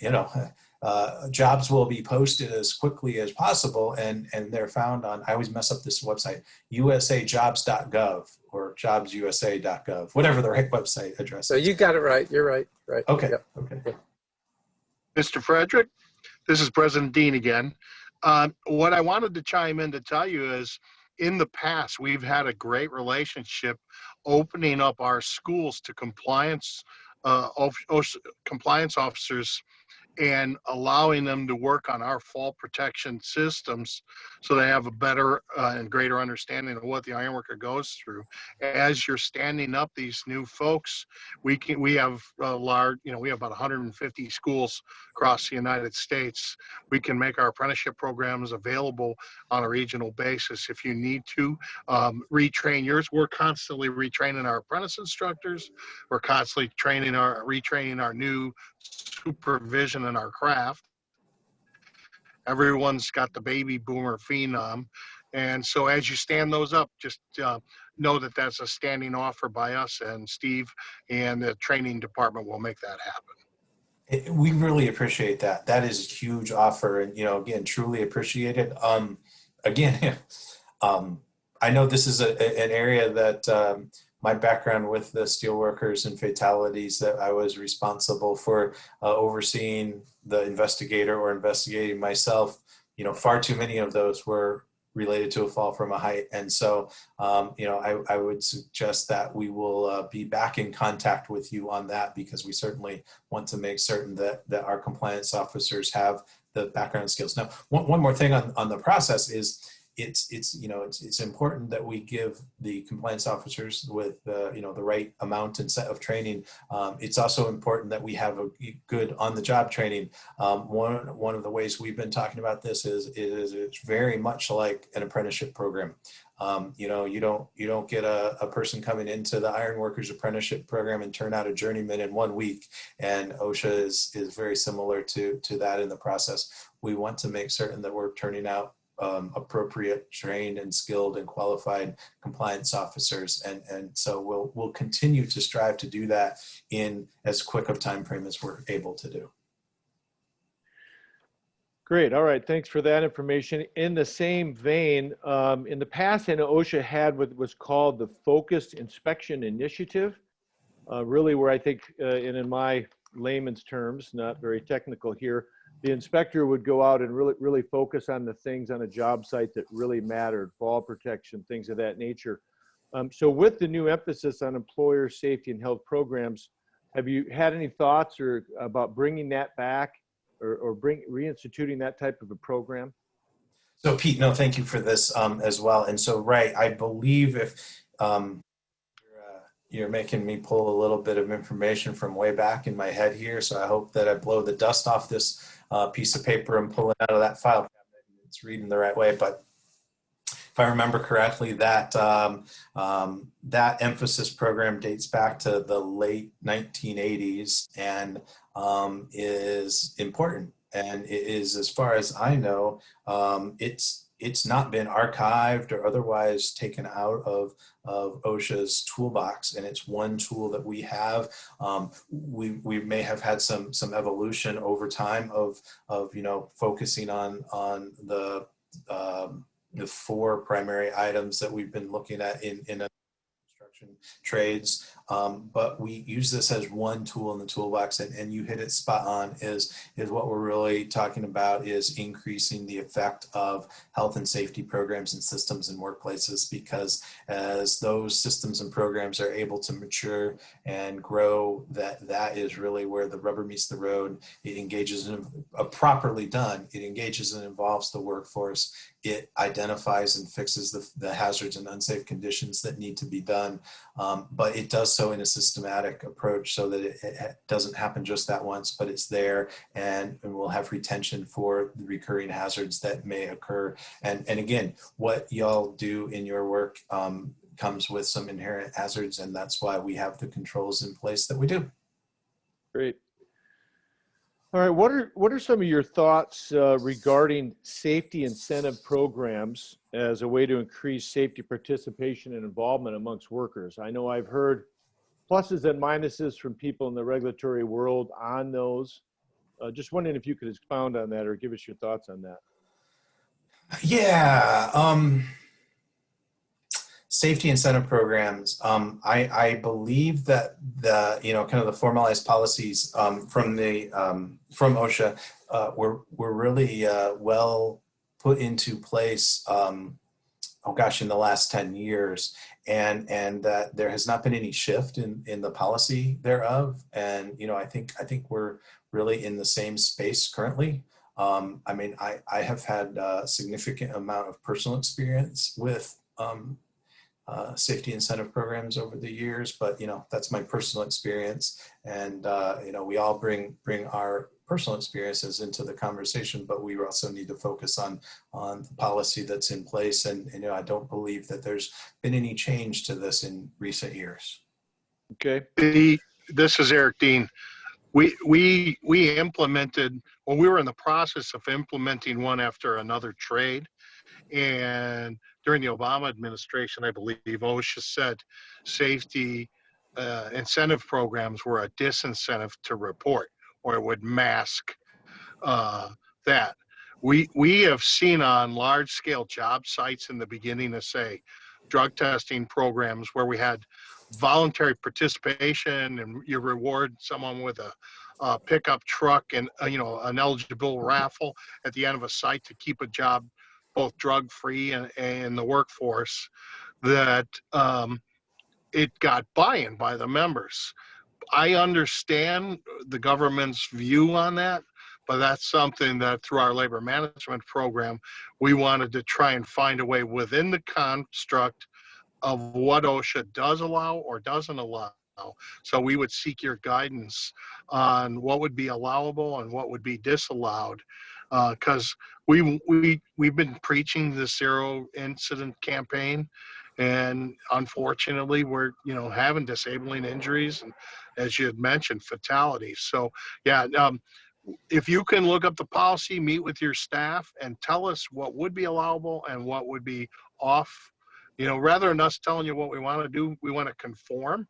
[SPEAKER 3] jobs will be posted as quickly as possible, and they're found on, I always mess up this website, usajobs.gov or jobsusa.gov, whatever the right website address is.
[SPEAKER 4] So you got it right. You're right. Right.
[SPEAKER 3] Okay.
[SPEAKER 4] Yep.
[SPEAKER 3] Okay.
[SPEAKER 2] Mr. Frederick, this is President Dean again. What I wanted to chime in to tell you is, in the past, we've had a great relationship opening up our schools to compliance officers and allowing them to work on our fall protection systems so they have a better and greater understanding of what the ironworker goes through. As you're standing up these new folks, we have a large, we have about 150 schools across the United States. We can make our apprenticeship programs available on a regional basis. If you need to retrain yours, we're constantly retraining our apprentice instructors. We're constantly retraining our new supervision in our craft. Everyone's got the baby boomer phenom. And so as you stand those up, just know that that's a standing offer by us, and Steve and the training department will make that happen.
[SPEAKER 3] We really appreciate that. That is a huge offer, and again, truly appreciate it. I know this is an area that my background with the steelworkers and fatalities, that I was responsible for overseeing the investigator or investigating myself. Far too many of those were related to a fall from a height. And so, I would suggest that we will be back in contact with you on that, because we certainly want to make certain that our compliance officers have the background skills. Now, one more thing on the process is, it's important that we give the compliance officers with the right amount and set of training. It's also important that we have a good on-the-job training. One of the ways we've been talking about this is it's very much like an apprenticeship program. You don't get a person coming into the Ironworkers Apprenticeship Program and turn out a journeyman in 1 week. And OSHA is very similar to that in the process. We want to make certain that we're turning out appropriate, trained, and skilled and qualified compliance officers, and so we'll continue to strive to do that in as quick of time frame as we're able to do.
[SPEAKER 1] Great. All right. Thanks for that information. In the same vein, in the past, I know OSHA had what was called the Focused Inspection Initiative, really where I think, and in my layman's terms, not very technical here, the inspector would go out and really focus on the things on a job site that really mattered, fall protection, things of that nature. So with the new emphasis on employer safety and health programs, have you had any thoughts about bringing that back or reinstituting that type of a program?
[SPEAKER 3] So Pete, no, thank you for this as well. And so, right, I believe if you're making me pull a little bit of information from way back in my head here, so I hope that I blow the dust off this piece of paper and pull it out of that file cabinet. It's reading the right way, but if I remember correctly, that that emphasis program dates back to the late 1980s and is important. And it is, as far as I know, it's not been archived or otherwise taken out of OSHA's toolbox, and it's one tool that we have. We may have had some evolution over time of focusing on the 4 primary items that we've been looking at in construction trades, but we use this as one tool in the toolbox, and you hit it spot on. Is what we're really talking about is increasing the effect of health and safety programs and systems in workplaces, because as those systems and programs are able to mature and grow, that is really where the rubber meets the road. It engages in properly done. It engages and involves the workforce. It identifies and fixes the hazards and unsafe conditions that need to be done, but it does so in a systematic approach so that it doesn't happen just that once, but it's there, and we'll have retention for the recurring hazards that may occur. And again, what y'all do in your work comes with some inherent hazards, and that's why we have the controls in place that we do.
[SPEAKER 1] Great. All right, what are some of your thoughts regarding safety incentive programs as a way to increase safety participation and involvement amongst workers? I know I've heard pluses and minuses from people in the regulatory world on those. Just wondering if you could expound on that or give us your thoughts on that.
[SPEAKER 3] Yeah. Safety incentive programs. I believe that the kind of the formalized policies from OSHA were really well put into place. In the last 10 years, and that there has not been any shift in the policy thereof. And I think we're really in the same space currently. I have had a significant amount of personal experience with safety incentive programs over the years, but that's my personal experience, and we all bring our personal experiences into the conversation, but we also need to focus on the policy that's in place, and I don't believe that there's been any change to this in recent years.
[SPEAKER 1] Okay.
[SPEAKER 2] This is Eric Dean. We implemented, well, we were in the process of implementing one after another trade. And during the Obama administration, I believe OSHA said safety incentive programs were a disincentive to report, or it would mask that. We have seen on large scale job sites in the beginning of, say, drug testing programs where we had voluntary participation, and you reward someone with a pickup truck and an eligible raffle at the end of a site to keep a job both drug free and the workforce, that it got buy-in by the members. I understand the government's view on that, but that's something that through our labor management program, we wanted to try and find a way within the construct of what OSHA does allow or doesn't allow. So we would seek your guidance on what would be allowable and what would be disallowed, because we've been preaching the zero incident campaign, and unfortunately we're having disabling injuries and, as you had mentioned, fatalities. So yeah, if you can look up the policy, meet with your staff, and tell us what would be allowable and what would be off. Rather than us telling you what we want to do, we want to conform,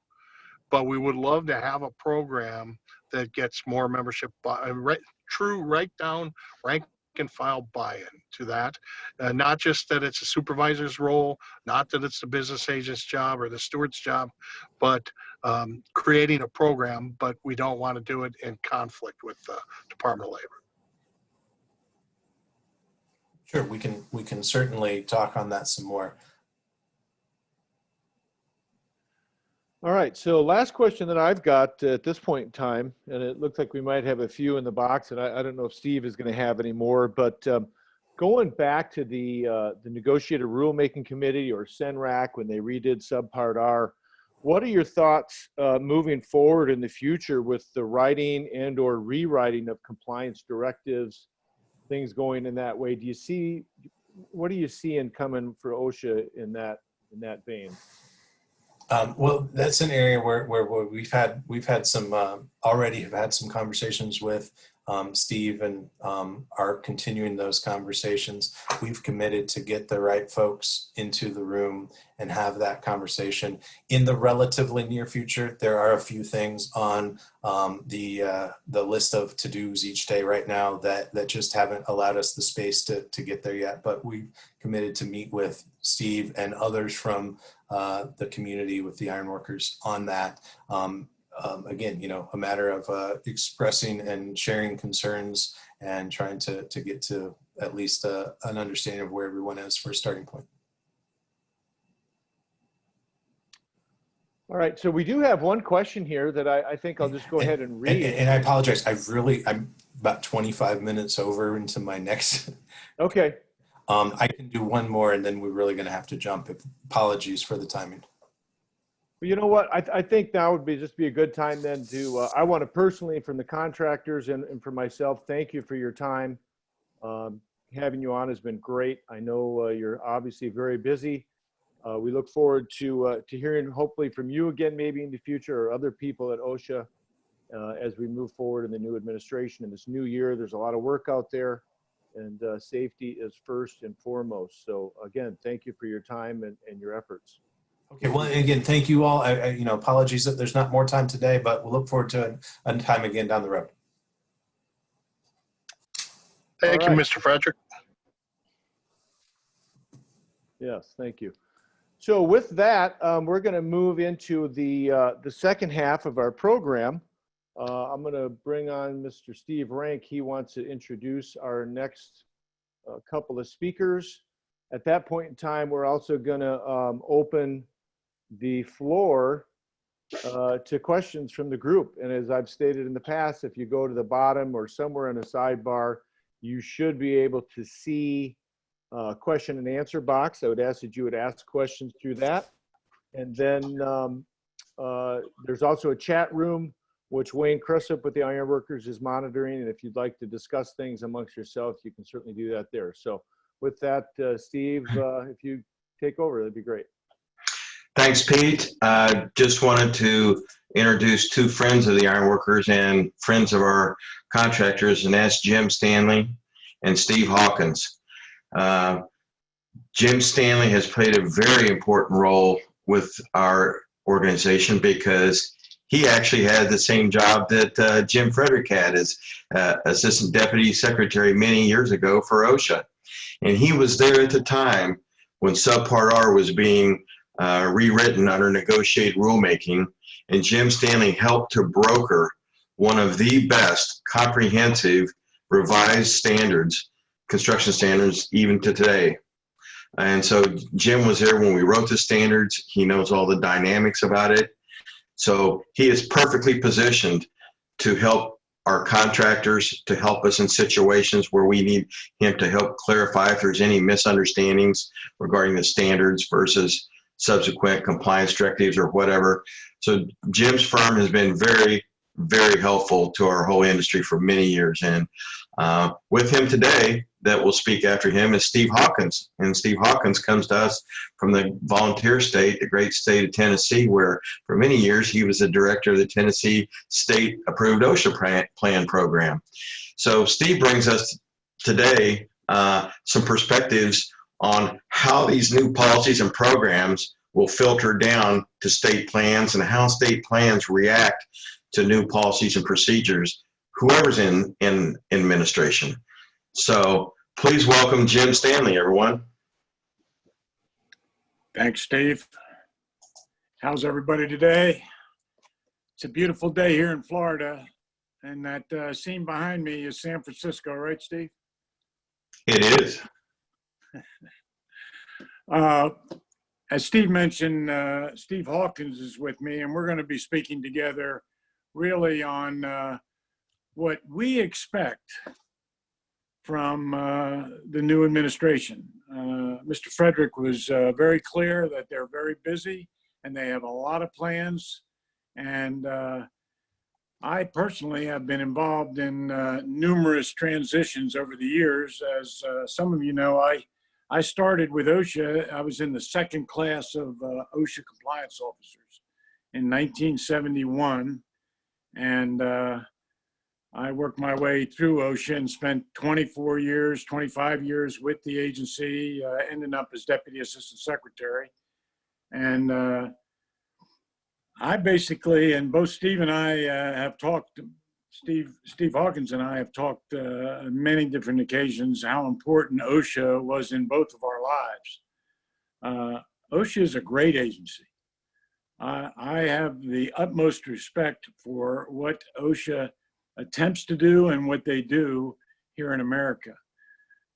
[SPEAKER 2] but we would love to have a program that gets more membership, right down rank and file buy-in to that. Not just that it's a supervisor's role, not that it's the business agent's job or the steward's job, but creating a program, but we don't want to do it in conflict with the Department of Labor.
[SPEAKER 3] Sure, we can certainly talk on that some more.
[SPEAKER 1] All right, so last question that I've got at this point in time, and it looks like we might have a few in the box, and I don't know if Steve is going to have any more, but going back to the negotiated rulemaking committee, or CENRAC, when they redid Subpart R, what are your thoughts moving forward in the future with the writing and or rewriting of compliance directives, things going in that way? What are you seeing coming for OSHA in that vein?
[SPEAKER 3] Well, that's an area where we've had some already have had some conversations with Steve, and are continuing those conversations. We've committed to get the right folks into the room and have that conversation in the relatively near future. There are a few things on the list of to-dos each day right now that just haven't allowed us the space to get there yet. But we've committed to meet with Steve and others from the community, with the ironworkers on that. Again, a matter of expressing and sharing concerns and trying to get to at least an understanding of where everyone is for a starting point.
[SPEAKER 1] All right, so we do have one question here that I think I'll just go ahead and read.
[SPEAKER 3] And I apologize. I'm about 25 minutes over into my next.
[SPEAKER 1] Okay.
[SPEAKER 3] I can do one more, and then we're really going to have to jump. Apologies for the timing.
[SPEAKER 1] Well, you know what? I think now would be a good time then to, I want to personally, from the contractors and for myself, thank you for your time. Having you on has been great. I know you're obviously very busy. We look forward to hearing hopefully from you again, maybe in the future, or other people at OSHA as we move forward in the new administration in this new year. There's a lot of work out there, and safety is first and foremost. So again, thank you for your time and your efforts.
[SPEAKER 3] Okay, well, again, thank you all. Apologies that there's not more time today, but we'll look forward to a time again down the road.
[SPEAKER 2] Thank you, Mr. Frederick.
[SPEAKER 1] Yes, thank you. So with that, we're going to move into the second half of our program. I'm going to bring on Mr. Steve Rank. He wants to introduce our next couple of speakers. At that point in time, we're also going to open the floor to questions from the group. And as I've stated in the past, if you go to the bottom or somewhere in a sidebar, you should be able to see question and answer box. I would ask that you would ask questions through that. And then there's also a chat room, which Wayne Cressup with the Ironworkers is monitoring. And if you'd like to discuss things amongst yourself, you can certainly do that there. So with that, Steve, if you take over, that'd be great.
[SPEAKER 5] Thanks, Pete. Just wanted to introduce two friends of the Ironworkers and friends of our contractors, and that's Jim Stanley and Steve Hawkins. Jim Stanley has played a very important role with our organization because he actually had the same job that Jim Frederick had as Assistant Deputy Secretary many years ago for OSHA. And he was there at the time when Subpart R was being rewritten under negotiated rulemaking, and Jim Stanley helped to broker one of the best comprehensive revised standards, construction standards, even to today. And so Jim was there when we wrote the standards. He knows all the dynamics about it. So he is perfectly positioned to help our contractors, to help us in situations where we need him to help clarify if there's any misunderstandings regarding the standards versus subsequent compliance directives or whatever. So Jim's firm has been very, very helpful to our whole industry for many years. And with him today, that will speak after him, is Steve Hawkins. And Steve Hawkins comes to us from the volunteer state, the great state of Tennessee, where for many years he was the director of the Tennessee State Approved OSHA Plan Program. So Steve brings us today some perspectives on how these new policies and programs will filter down to state plans and how state plans react to new policies and procedures, whoever's in administration. So please welcome Jim Stanley, everyone.
[SPEAKER 6] Thanks, Steve. How's everybody today? It's a beautiful day here in Florida, and that scene behind me is San Francisco, right, Steve?
[SPEAKER 5] It is.
[SPEAKER 6] As Steve mentioned, Steve Hawkins is with me, and we're going to be speaking together really on what we expect from the new administration. Mr. Frederick was very clear that they're very busy and they have a lot of plans. And I personally have been involved in numerous transitions over the years. As some of you know, I started with OSHA. I was in the second class of OSHA compliance officers in 1971. And I worked my way through OSHA and spent 24 years, 25 years with the agency, ending up as Deputy Assistant Secretary. And I basically, and both Steve and I have talked, Steve Hawkins and I have talked on many different occasions how important OSHA was in both of our lives. OSHA is a great agency. I have the utmost respect for what OSHA attempts to do and what they do here in America.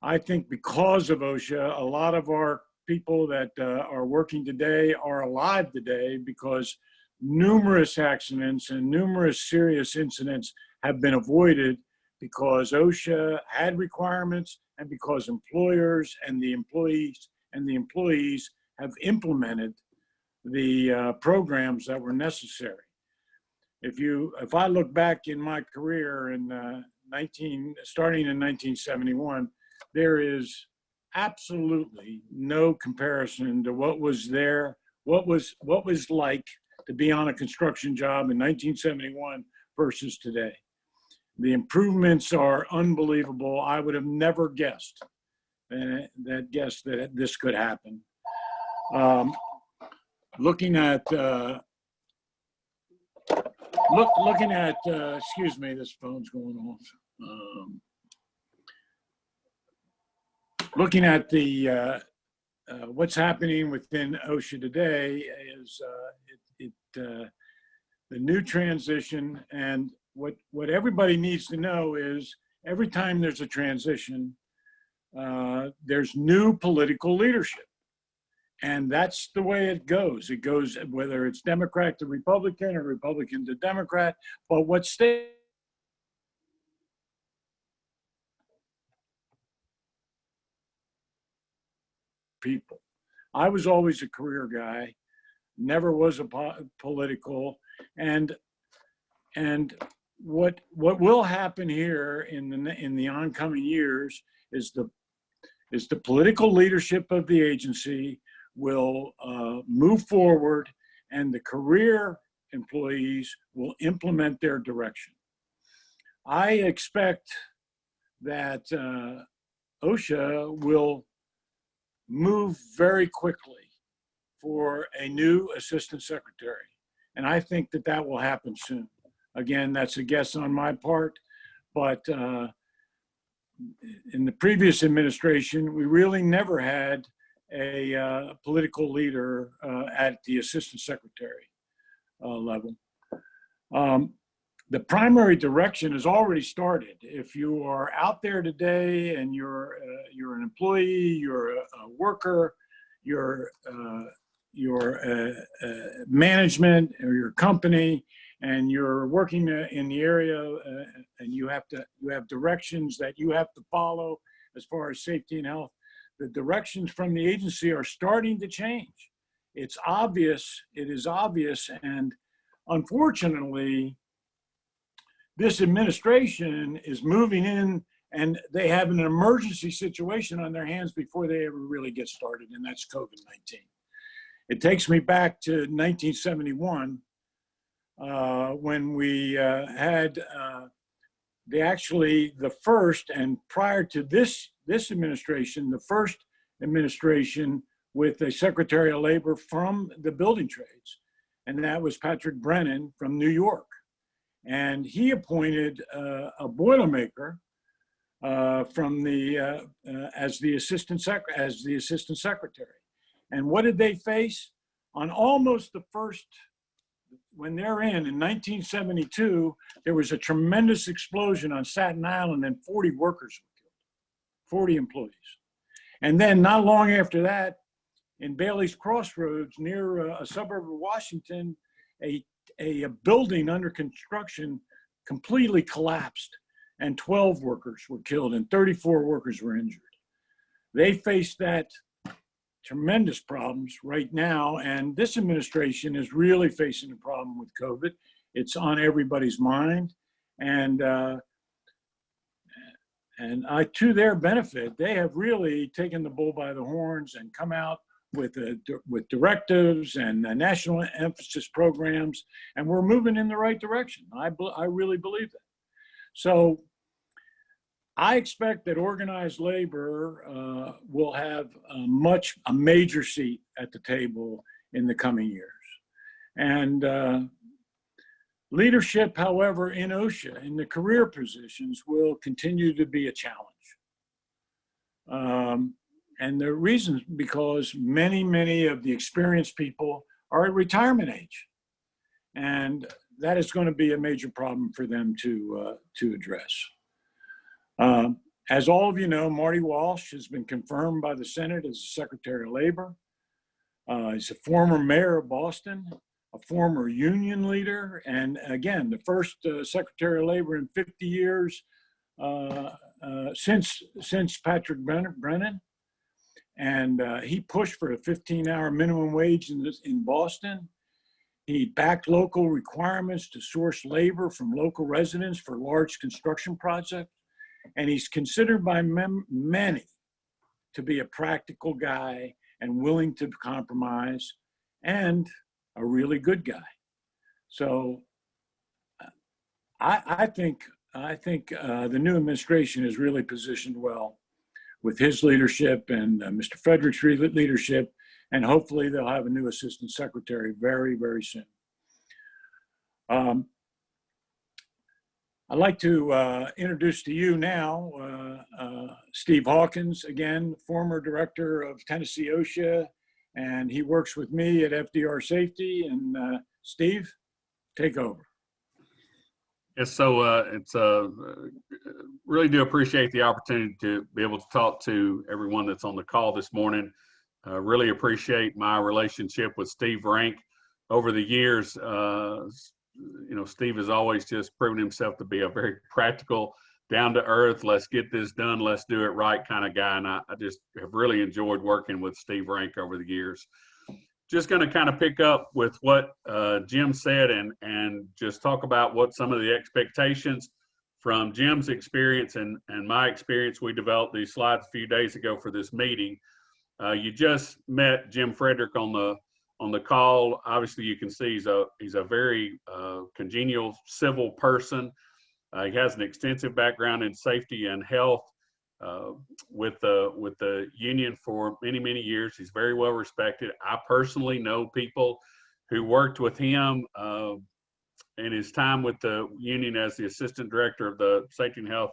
[SPEAKER 6] I think because of OSHA, a lot of our people that are working today are alive today because numerous accidents and numerous serious incidents have been avoided because OSHA had requirements and because employers and the employees have implemented the programs that were necessary. If I look back in my career in starting in 1971, there is absolutely no comparison to what was there, what was like to be on a construction job in 1971 versus today. The improvements are unbelievable. I would have never guessed that this could happen. Looking at excuse me, this phone's going off. Looking at the what's happening within OSHA today is the new transition, and what everybody needs to know is every time there's a transition, there's new political leadership. And that's the way it goes. It goes whether it's Democrat to Republican or Republican to Democrat. But what stays people. I was always a career guy, never was a political, and what will happen here in the oncoming years is the political leadership of the agency will move forward, and the career employees will implement their direction. I expect that OSHA will move very quickly for a new assistant secretary, and I think that will happen soon. Again, that's a guess on my part, but in the previous administration, we really never had a political leader at the assistant secretary level. The primary direction has already started. If you are out there today and you're an employee, you're a worker, you're management or your company, and you're working in the area and you have directions that you have to follow as far as safety and health, the directions from the agency are starting to change. It's obvious, it is obvious, and unfortunately, this administration is moving in and they have an emergency situation on their hands before they ever really get started, and that's COVID-19. It takes me back to 1971 when we had the first, and prior to this administration, the first administration with a Secretary of Labor from the building trades, and that was Patrick Brennan from New York. And he appointed a Boilermaker from as the assistant secretary. And what did they face? On almost the first, when they're in 1972, there was a tremendous explosion on Staten Island and 40 workers were killed, 40 employees. And then not long after that, in Bailey's Crossroads near a suburb of Washington, a building under construction completely collapsed and 12 workers were killed and 34 workers were injured. They faced that tremendous problems right now, and this administration is really facing a problem with COVID. It's on everybody's mind, and to their benefit, they have really taken the bull by the horns and come out with directives and national emphasis programs, and we're moving in the right direction. I really believe that. So I expect that organized labor will have a major seat at the table in the coming years. And leadership, however, in OSHA, in the career positions, will continue to be a challenge. And the reason, because many of the experienced people are at retirement age. And that is going to be a major problem for them to address. As all of you know, Marty Walsh has been confirmed by the Senate as Secretary of Labor. He's a former mayor of Boston, a former union leader, and again, the first Secretary of Labor in 50 years since Patrick Brennan. And he pushed for a 15-hour minimum wage in Boston. He backed local requirements to source labor from local residents for large construction projects. And he's considered by many to be a practical guy and willing to compromise and a really good guy. So I think the new administration is really positioned well with his leadership and Mr. Frederick's leadership, and hopefully they'll have a new assistant secretary very, very soon. I'd like to introduce to you now Steve Hawkins, again, former director of Tennessee OSHA, and he works with me at FDR Safety. And Steve, take over.
[SPEAKER 7] Yes, so it's really do appreciate the opportunity to be able to talk to everyone that's on the call this morning. Really appreciate my relationship with Steve Rank over the years. You know, Steve has always just proven himself to be a very practical, down to earth, let's get this done, let's do it right kind of guy. And I just have really enjoyed working with Steve Rank over the years. Just going to kind of pick up with what Jim said and just talk about what some of the expectations from Jim's experience and my experience. We developed these slides a few days ago for this meeting. You just met Jim Frederick on the call. Obviously, you can see he's a very congenial civil person. He has an extensive background in safety and health with the union for many years. He's very well respected. I personally know people who worked with him in his time with the union as the assistant director of the safety and health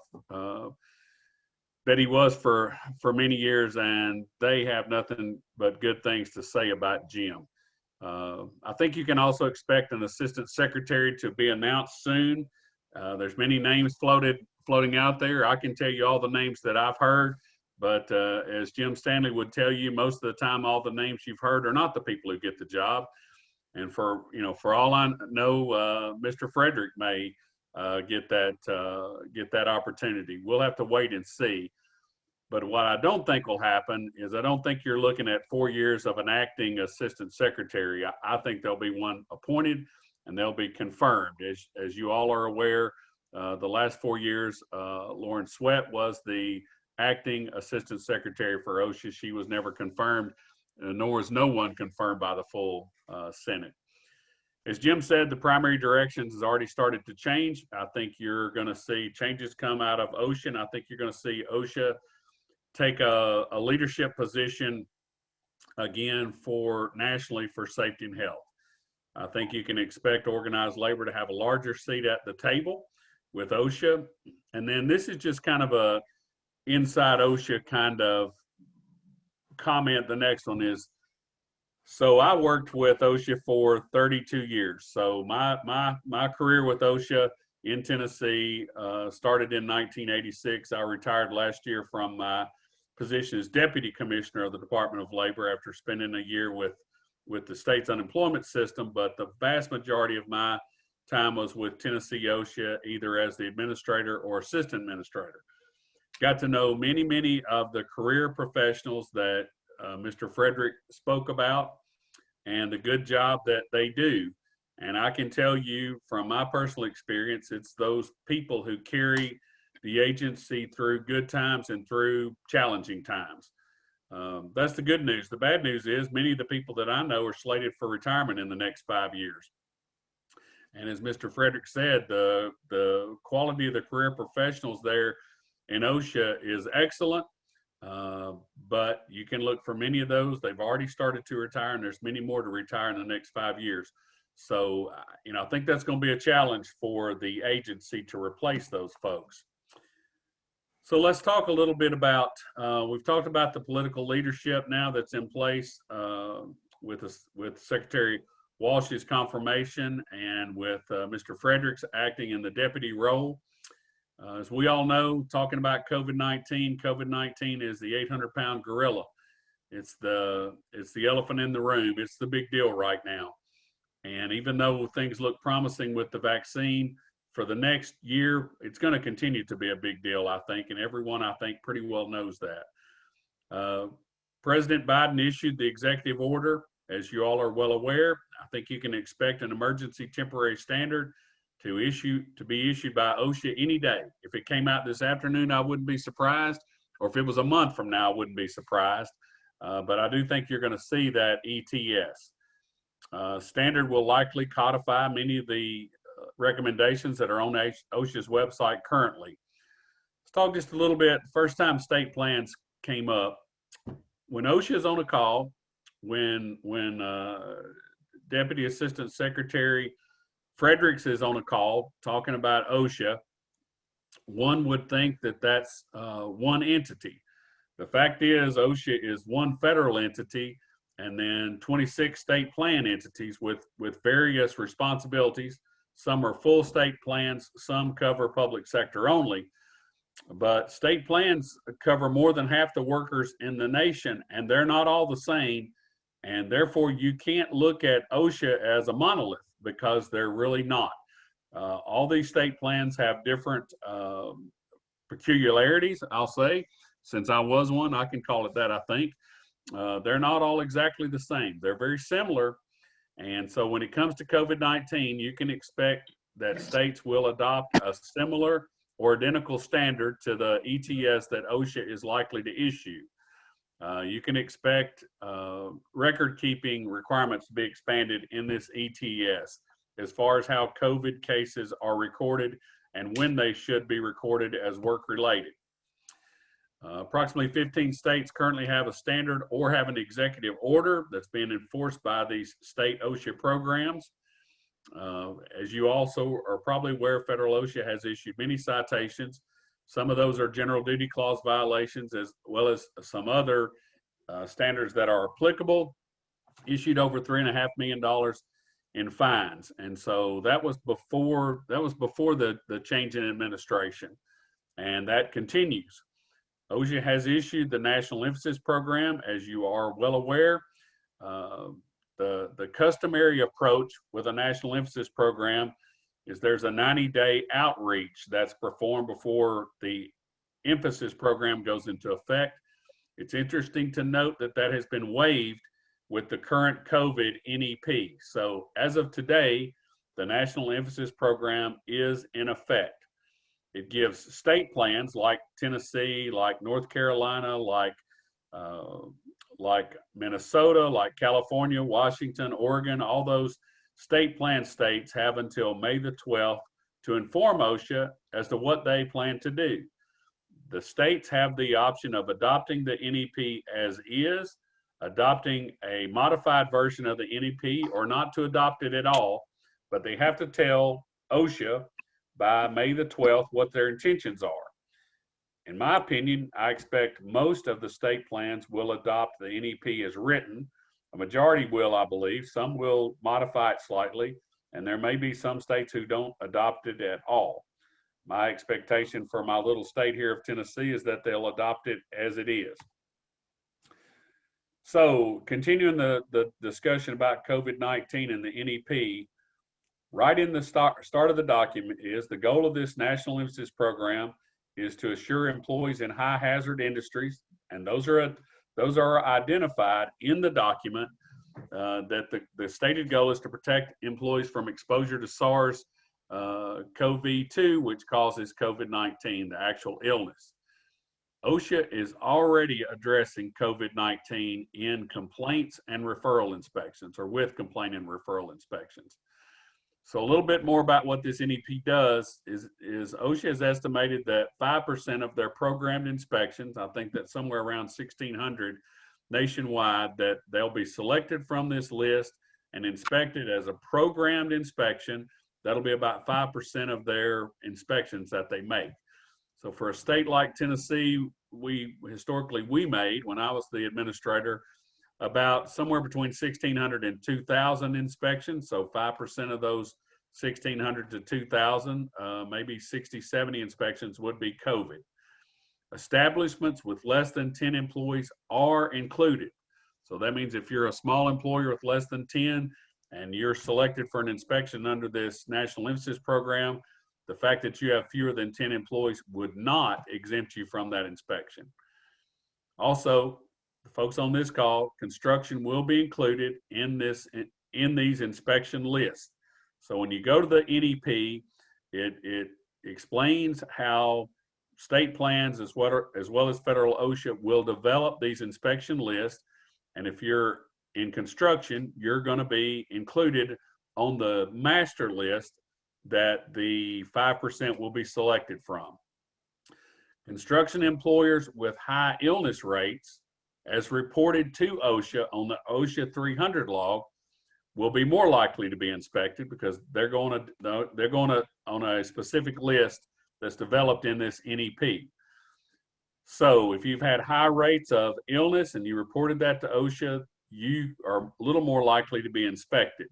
[SPEAKER 7] that he was for many years, and they have nothing but good things to say about Jim. I think you can also expect an assistant secretary to be announced soon. There's many names floating out there. I can tell you all the names that I've heard, but as Jim Stanley would tell you, most of the time, all the names you've heard are not the people who get the job. And for all I know, Mr. Frederick may get that opportunity. We'll have to wait and see. But what I don't think will happen is I don't think you're looking at 4 years of an acting assistant secretary. I think there'll be one appointed and they'll be confirmed. As you all are aware, the last 4 years, Lauren Sweat was the acting assistant secretary for OSHA. She was never confirmed, nor is no one confirmed by the full Senate. As Jim said, the primary directions has already started to change. I think you're going to see changes come out of OSHA, and I think you're going to see OSHA take a leadership position again nationally for safety and health. I think you can expect organized labor to have a larger seat at the table with OSHA. And then this is just kind of a inside OSHA kind of comment. The next one is, so I worked with OSHA for 32 years. So my career with OSHA in Tennessee started in 1986. I retired last year from my position as Deputy Commissioner of the Department of Labor after spending a year with the state's unemployment system. But the vast majority of my time was with Tennessee OSHA, either as the administrator or assistant administrator. Got to know many of the career professionals that Mr. Frederick spoke about and the good job that they do. And I can tell you from my personal experience, it's those people who carry the agency through good times and through challenging times. That's the good news. The bad news is many of the people that I know are slated for retirement in the next 5 years. And as Mr. Frederick said, the quality of the career professionals there in OSHA is excellent, but you can look for many of those. They've already started to retire, and there's many more to retire in the next 5 years. So, I think that's going to be a challenge for the agency to replace those folks. So let's talk a little bit about, we've talked about the political leadership now that's in place with Secretary Walsh's confirmation and with Mr. Fredericks acting in the deputy role. As we all know, talking about COVID-19, COVID-19 is the 800-pound gorilla. It's the elephant in the room. It's the big deal right now. And even though things look promising with the vaccine, for the next year, it's going to continue to be a big deal, I think, and everyone, I think, pretty well knows that. President Biden issued the executive order, as you all are well aware. I think you can expect an emergency temporary standard to be issued by OSHA any day. If it came out this afternoon, I wouldn't be surprised, or if it was a month from now, I wouldn't be surprised. But I do think you're going to see that ETS. Standard will likely codify many of the recommendations that are on OSHA's website currently. Let's talk just a little bit. First time state plans came up. When OSHA is on a call, when Deputy Assistant Secretary Fredericks is on a call talking about OSHA, one would think that that's one entity. The fact is OSHA is one federal entity and then 26 state plan entities with various responsibilities. Some are full state plans, some cover public sector only. But state plans cover more than half the workers in the nation, and they're not all the same. And therefore, you can't look at OSHA as a monolith because they're really not. All these state plans have different peculiarities, I'll say. Since I was one, I can call it that, I think. They're not all exactly the same. They're very similar. And so when it comes to COVID-19, you can expect that states will adopt a similar or identical standard to the ETS that OSHA is likely to issue. You can expect record-keeping requirements to be expanded in this ETS as far as how COVID cases are recorded and when they should be recorded as work-related. Approximately 15 states currently have a standard or have an executive order that's being enforced by these state OSHA programs. As you also are probably aware, federal OSHA has issued many citations. Some of those are general duty clause violations, as well as some other standards that are applicable, issued over $3.5 million in fines. And so that was before the change in administration, and that continues. OSHA has issued the National Emphasis Program, as you are well aware. The customary approach with a National Emphasis Program is there's a 90-day outreach that's performed before the Emphasis Program goes into effect. It's interesting to note that that has been waived with the current COVID NEP. So as of today, the National Emphasis Program is in effect. It gives state plans like Tennessee, like North Carolina, like Minnesota, like California, Washington, Oregon, all those state plan states have until May the 12th to inform OSHA as to what they plan to do. The states have the option of adopting the NEP as is, adopting a modified version of the NEP, or not to adopt it at all, but they have to tell OSHA by May the 12th what their intentions are. In my opinion, I expect most of the state plans will adopt the NEP as written. A majority will, I believe. Some will modify it slightly, and there may be some states who don't adopt it at all. My expectation for my little state here of Tennessee is that they'll adopt it as it is. So continuing the discussion about COVID-19 and the NEP, right in the start of the document is the goal of this National Emphasis Program is to assure employees in high hazard industries, and those are Those are identified in the document that the stated goal is to protect employees from exposure to SARS-CoV-2, which causes COVID-19, the actual illness. OSHA is already addressing COVID-19 in complaints and referral inspections, or with complaint and referral inspections. So a little bit more about what this NEP does is OSHA has estimated that 5% of their programmed inspections, I think that's somewhere around 1,600 nationwide, that they'll be selected from this list and inspected as a programmed inspection. That'll be about 5% of their inspections that they make. So for a state like Tennessee, historically we made, when I was the administrator, about somewhere between 1,600 and 2,000 inspections. So 5% of those 1,600 to 2,000, maybe 60, 70 inspections would be COVID. Establishments with less than 10 employees are included. So that means if you're a small employer with less than 10 and you're selected for an inspection under this National Emphasis Program, the fact that you have fewer than 10 employees would not exempt you from that inspection. Also, the folks on this call, construction will be included in these inspection lists. So when you go to the NEP, it explains how state plans as well as federal OSHA will develop these inspection lists. And if you're in construction, you're going to be included on the master list that the 5% will be selected from. Construction employers with high illness rates, as reported to OSHA on the OSHA 300 log, will be more likely to be inspected because they're going to on a specific list that's developed in this NEP. So if you've had high rates of illness and you reported that to OSHA, you are a little more likely to be inspected.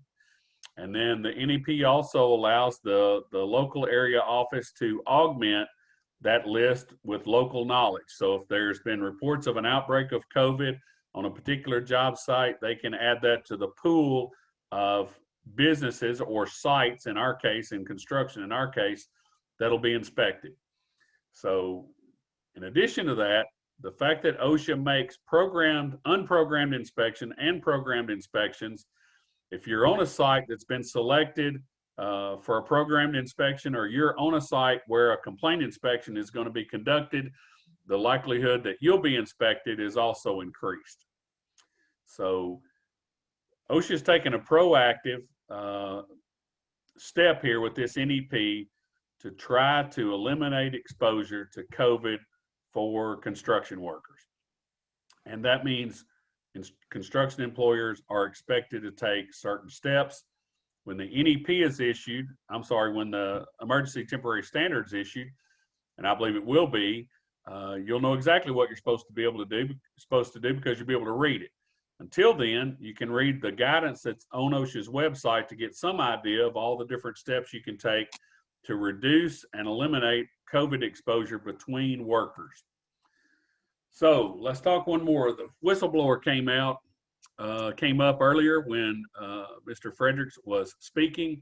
[SPEAKER 7] And then the NEP also allows the local area office to augment that list with local knowledge. So if there's been reports of an outbreak of COVID on a particular job site, they can add that to the pool of businesses or sites, in our case, in construction, in our case, that'll be inspected. So in addition to that, the fact that OSHA makes programmed, unprogrammed inspection and programmed inspections, if you're on a site that's been selected for a programmed inspection, or you're on a site where a complaint inspection is going to be conducted, the likelihood that you'll be inspected is also increased. So OSHA has taken a proactive step here with this NEP to try to eliminate exposure to COVID for construction workers. And that means construction employers are expected to take certain steps. When the NEP is issued, when the emergency temporary standard is issued, and I believe it will be, you'll know exactly what you're supposed to do because you'll be able to read it. Until then, you can read the guidance that's on OSHA's website to get some idea of all the different steps you can take to reduce and eliminate COVID exposure between workers. So let's talk one more. The whistleblower came up earlier when Mr. Frederick was speaking.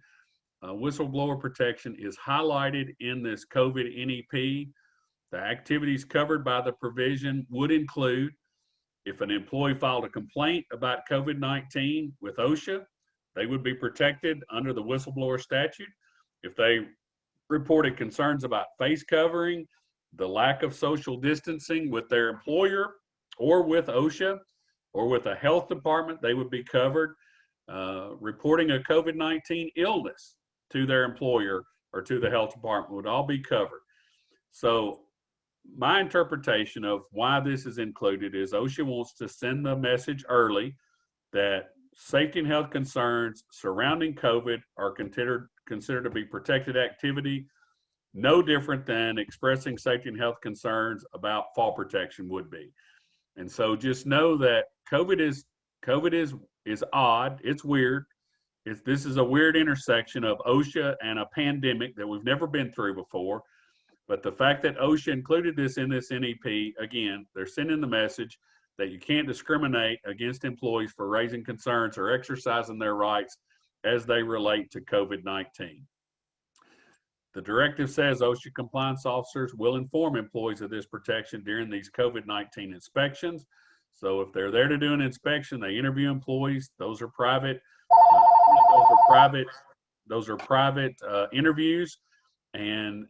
[SPEAKER 7] Whistleblower protection is highlighted in this COVID NEP. The activities covered by the provision would include if an employee filed a complaint about COVID-19 with OSHA, they would be protected under the whistleblower statute. If they reported concerns about face covering, the lack of social distancing with their employer or with OSHA or with a health department, they would be covered. Reporting a COVID-19 illness to their employer or to the health department would all be covered. So my interpretation of why this is included is OSHA wants to send the message early that safety and health concerns surrounding COVID are considered to be protected activity, no different than expressing safety and health concerns about fall protection would be. And so just know that COVID is odd, it's weird. This is a weird intersection of OSHA and a pandemic that we've never been through before. But the fact that OSHA included this in this NEP, again, they're sending the message that you can't discriminate against employees for raising concerns or exercising their rights as they relate to COVID-19. The directive says OSHA compliance officers will inform employees of this protection during these COVID-19 inspections. So if they're there to do an inspection, they interview employees. Those are private. Those are private interviews, and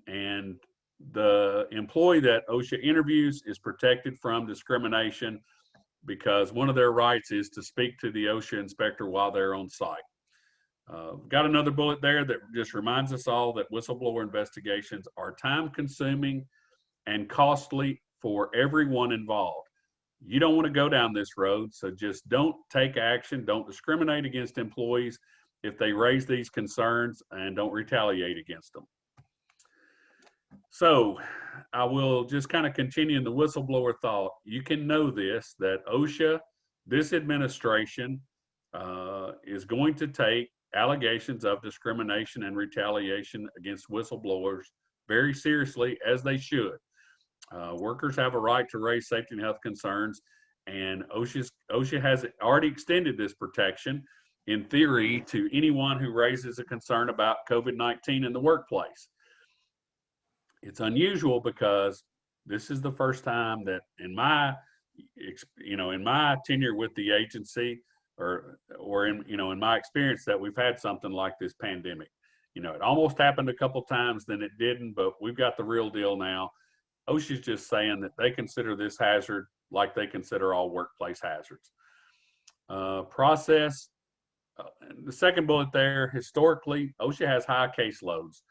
[SPEAKER 7] the employee that OSHA interviews is protected from discrimination because one of their rights is to speak to the OSHA inspector while they're on site. Got another bullet there that just reminds us all that whistleblower investigations are time-consuming and costly for everyone involved. You don't want to go down this road, so just don't take action. Don't discriminate against employees if they raise these concerns, and don't retaliate against them. So I will just kind of continue in the whistleblower thought. You can know this, that OSHA, this administration, is going to take allegations of discrimination and retaliation against whistleblowers very seriously, as they should. Workers have a right to raise safety and health concerns, and OSHA has already extended this protection in theory to anyone who raises a concern about COVID-19 in the workplace. It's unusual because this is the first time that in my tenure with the agency or in my experience that we've had something like this pandemic. It almost happened a couple times, then it didn't, but we've got the real deal now. OSHA's just saying that they consider this hazard like they consider all workplace hazards. Process. The second bullet there, historically, OSHA has high caseloads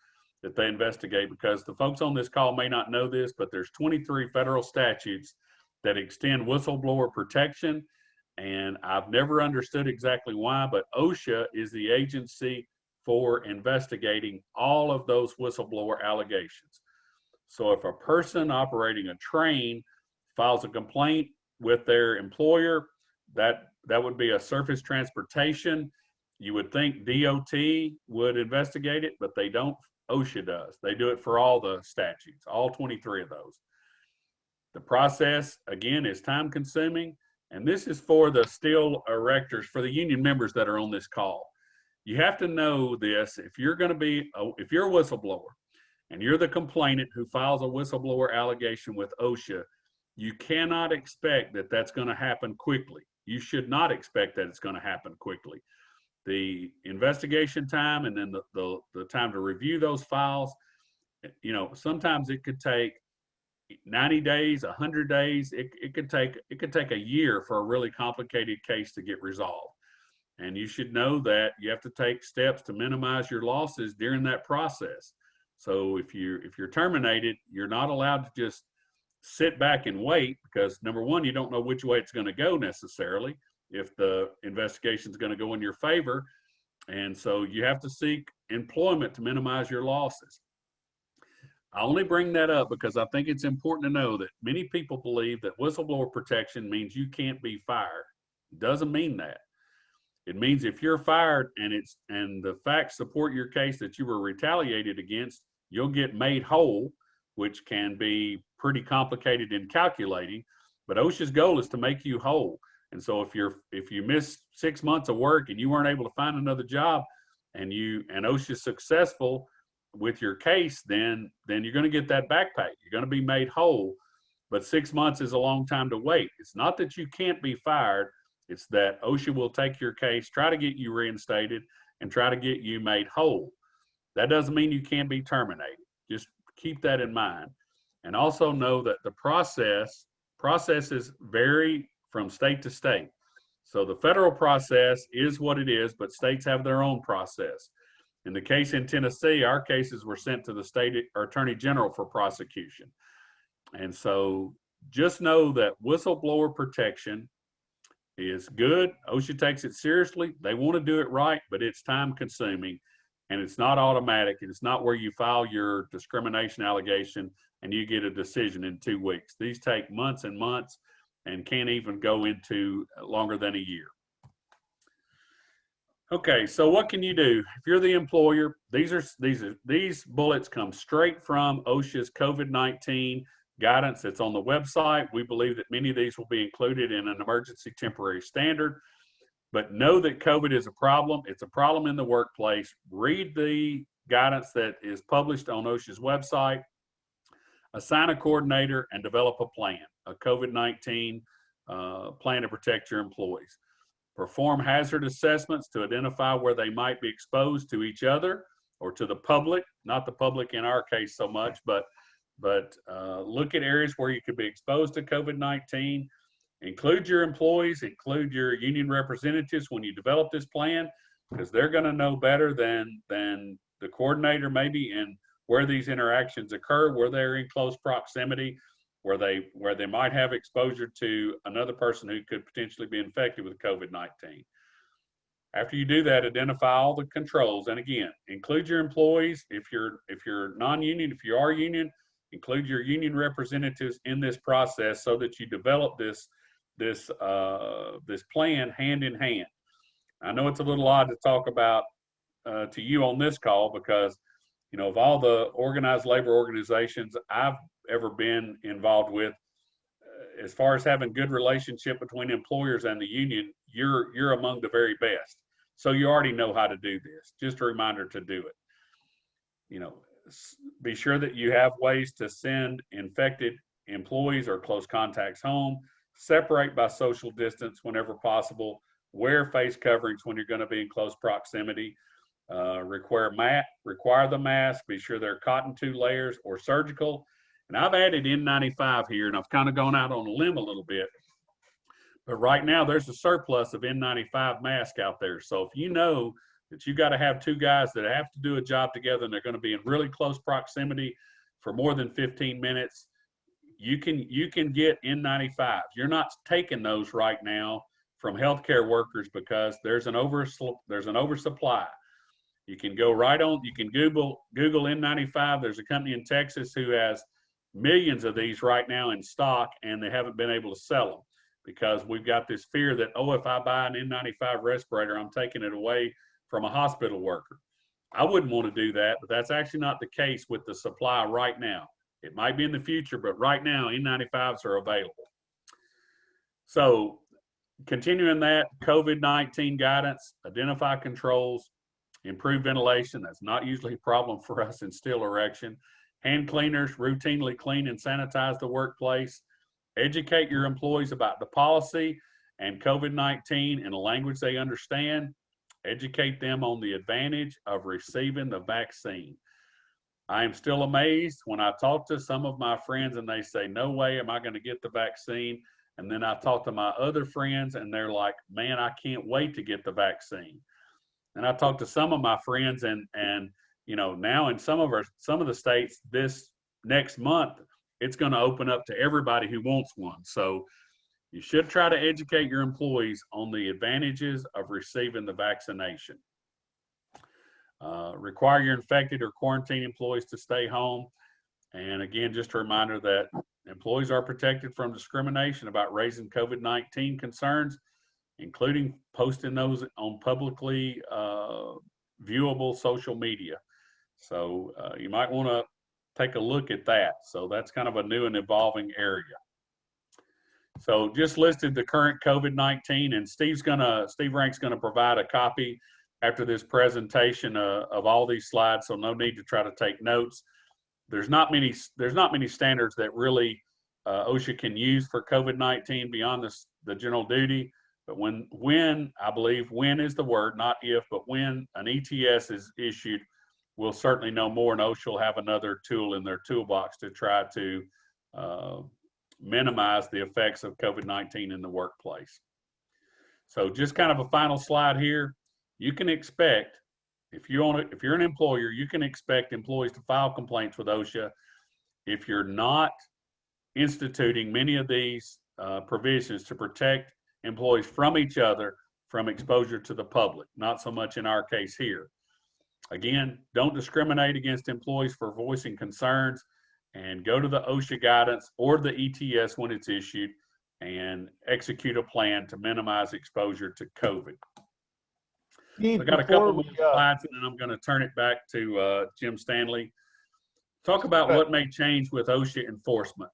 [SPEAKER 7] that they investigate, because the folks on this call may not know this, but there's 23 federal statutes that extend whistleblower protection, and I've never understood exactly why, but OSHA is the agency for investigating all of those whistleblower allegations. So if a person operating a train files a complaint with their employer, that would be a surface transportation. You would think DOT would investigate it, but they don't. OSHA does. They do it for all the statutes, all 23 of those. The process, again, is time consuming, and this is for the steel erectors, for the union members that are on this call. You have to know this. If you're a whistleblower and you're the complainant who files a whistleblower allegation with OSHA, you cannot expect that that's going to happen quickly. You should not expect that it's going to happen quickly. The investigation time and then the time to review those files, sometimes it could take 90 days, 100 days. It could take a year for a really complicated case to get resolved. And you should know that you have to take steps to minimize your losses during that process. So if you're terminated, you're not allowed to just sit back and wait, because number one, you don't know which way it's going to go necessarily, if the investigation is going to go in your favor. And so you have to seek employment to minimize your losses. I only bring that up because I think it's important to know that many people believe that whistleblower protection means you can't be fired. It doesn't mean that. It means if you're fired and the facts support your case that you were retaliated against, you'll get made whole, which can be pretty complicated in calculating, but OSHA's goal is to make you whole. And so if you miss 6 months of work and you weren't able to find another job, and OSHA's successful with your case, then you're going to get that back pay. You're going to be made whole, but 6 months is a long time to wait. It's not that you can't be fired. It's that OSHA will take your case, try to get you reinstated, and try to get you made whole. That doesn't mean you can't be terminated. Just keep that in mind. And also know that the processes vary from state to state. So the federal process is what it is, but states have their own process. In the case in Tennessee, our cases were sent to the state attorney general for prosecution. And so just know that whistleblower protection is good. OSHA takes it seriously. They want to do it right, but it's time consuming, and it's not automatic. It's not where you file your discrimination allegation and you get a decision in 2 weeks. These take months and months and can't even go into longer than a year. Okay, so what can you do? If you're the employer, these bullets come straight from OSHA's COVID-19 guidance that's on the website. We believe that many of these will be included in an emergency temporary standard. But know that COVID is a problem. It's a problem in the workplace. Read the guidance that is published on OSHA's website. Assign a coordinator and develop a plan, a COVID-19 plan to protect your employees. Perform hazard assessments to identify where they might be exposed to each other or to the public, not the public in our case so much, but look at areas where you could be exposed to COVID-19. Include your employees, include your union representatives when you develop this plan, because they're going to know better than the coordinator maybe in where these interactions occur, where they're in close proximity, where they might have exposure to another person who could potentially be infected with COVID-19. After you do that, identify all the controls, and again, include your employees. If you're non-union, if you are union, include your union representatives in this process so that you develop this plan hand in hand. I know it's a little odd to talk about to you on this call because, you know, of all the organized labor organizations I've ever been involved with, as far as having good relationship between employers and the union, you're among the very best. So you already know how to do this. Just a reminder to do it. You know, be sure that you have ways to send infected employees or close contacts home. Separate by social distance whenever possible. Wear face coverings when you're going to be in close proximity. Require the mask. Be sure they're cotton 2 layers or surgical. And I've added N95 here, and I've kind of gone out on a limb a little bit. But right now, there's a surplus of N95 masks out there. So if you know that you got to have 2 guys that have to do a job together and they're going to be in really close proximity for more than 15 minutes, you can get N95s. You're not taking those right now from healthcare workers because there's an oversupply. You can go right on, you can Google N95. There's a company in Texas who has millions of these right now in stock, and they haven't been able to sell them because we've got this fear that, oh, if I buy an N95 respirator, I'm taking it away from a hospital worker. I wouldn't want to do that, but that's actually not the case with the supply right now. It might be in the future, but right now, N95s are available. So continuing that, COVID-19 guidance, identify controls, improve ventilation. That's not usually a problem for us in steel erection. Hand cleaners, routinely clean and sanitize the workplace. Educate your employees about the policy and COVID-19 in a language they understand. Educate them on the advantage of receiving the vaccine. I am still amazed when I talk to some of my friends and they say, no way am I going to get the vaccine. And then I talk to my other friends and they're like, man, I can't wait to get the vaccine. And I talk to some of my friends and you know, now in some of the states this next month, it's going to open up to everybody who wants one. So you should try to educate your employees on the advantages of receiving the vaccination. Require your infected or quarantine employees to stay home. And again, just a reminder that employees are protected from discrimination about raising COVID-19 concerns, including posting those on publicly viewable social media. So you might want to take a look at that. So that's kind of a new and evolving area. So just listed the current COVID-19, and Steve Rank's gonna provide a copy after this presentation of all these slides, so no need to try to take notes. There's not many standards that really OSHA can use for COVID-19 beyond the general duty. But when I believe when is the word, not if, but when an ETS is issued, we'll certainly know more, and OSHA will have another tool in their toolbox to try to minimize the effects of COVID-19 in the workplace. So just kind of a final slide here. You can expect, if you're an employer, you can expect employees to file complaints with OSHA if you're not instituting many of these provisions to protect employees from each other from exposure to the public, not so much in our case here. Again, don't discriminate against employees for voicing concerns, and go to the OSHA guidance or the ETS when it's issued and execute a plan to minimize exposure to COVID.
[SPEAKER 1] Steve,
[SPEAKER 7] I've got a couple more
[SPEAKER 1] before we,
[SPEAKER 7] slides, and then I'm going to turn it back to Jim Stanley. Talk about what may change with OSHA enforcement.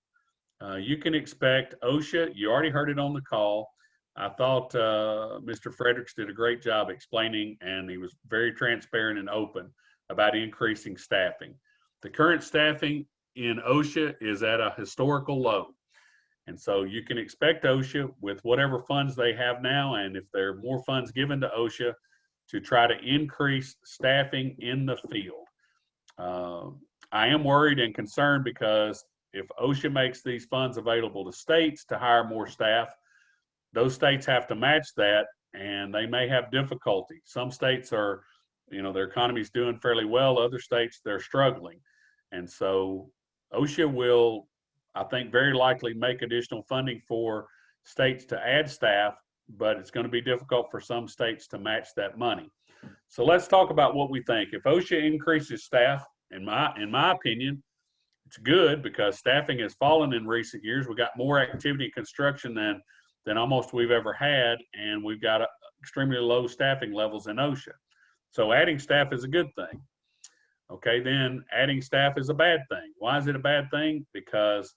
[SPEAKER 7] You can expect OSHA, you already heard it on the call. I thought Mr. Fredericks did a great job explaining, and he was very transparent and open about increasing staffing. The current staffing in OSHA is at a historical low. And so you can expect OSHA, with whatever funds they have now, and if there are more funds given to OSHA, to try to increase staffing in the field. I am worried and concerned because if OSHA makes these funds available to states to hire more staff, those states have to match that, and they may have difficulty. Some states are, their economy's doing fairly well. Other states, they're struggling. And so OSHA will, I think, very likely make additional funding for states to add staff, but it's going to be difficult for some states to match that money. So let's talk about what we think. If OSHA increases staff, in my opinion, it's good, because staffing has fallen in recent years. We got more activity in construction than almost we've ever had, and we've got extremely low staffing levels in OSHA. So adding staff is a good thing. Okay, then adding staff is a bad thing. Why is it a bad thing? Because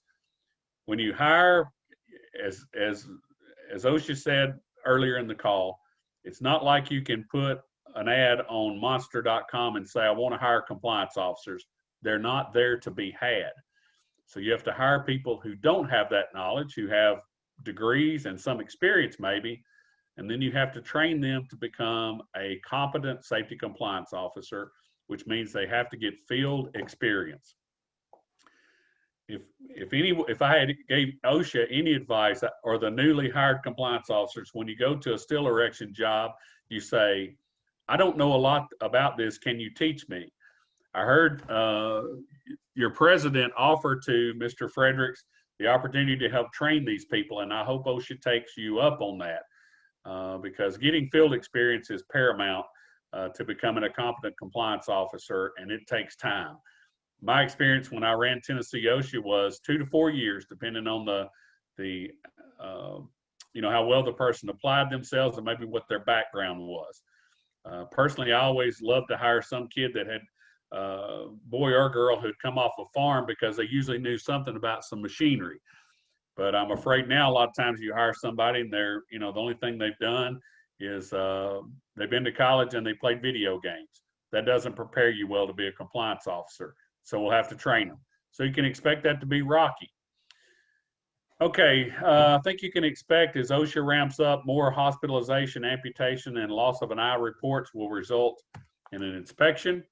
[SPEAKER 7] when you hire, as OSHA said earlier in the call, it's not like you can put an ad on monster.com and say, I want to hire compliance officers. They're not there to be had. So you have to hire people who don't have that knowledge, who have degrees and some experience maybe, and then you have to train them to become a competent safety compliance officer, which means they have to get field experience. If I had gave OSHA any advice, or the newly hired compliance officers, when you go to a steel erection job, you say, I don't know a lot about this. Can you teach me? I heard your president offer to Mr. Fredericks the opportunity to help train these people, and I hope OSHA takes you up on that, because getting field experience is paramount to becoming a competent compliance officer, and it takes time. My experience when I ran Tennessee OSHA was 2 to 4 years, depending on the how well the person applied themselves and maybe what their background was. Personally, I always loved to hire some kid that had boy or girl who'd come off a farm, because they usually knew something about some machinery. But I'm afraid now a lot of times you hire somebody and they're, the only thing they've done is they've been to college and they played video games. That doesn't prepare you well to be a compliance officer. So we'll have to train them. So you can expect that to be rocky. Okay, I think you can expect, as OSHA ramps up, more hospitalization, amputation, and loss of an eye reports will result in an inspection.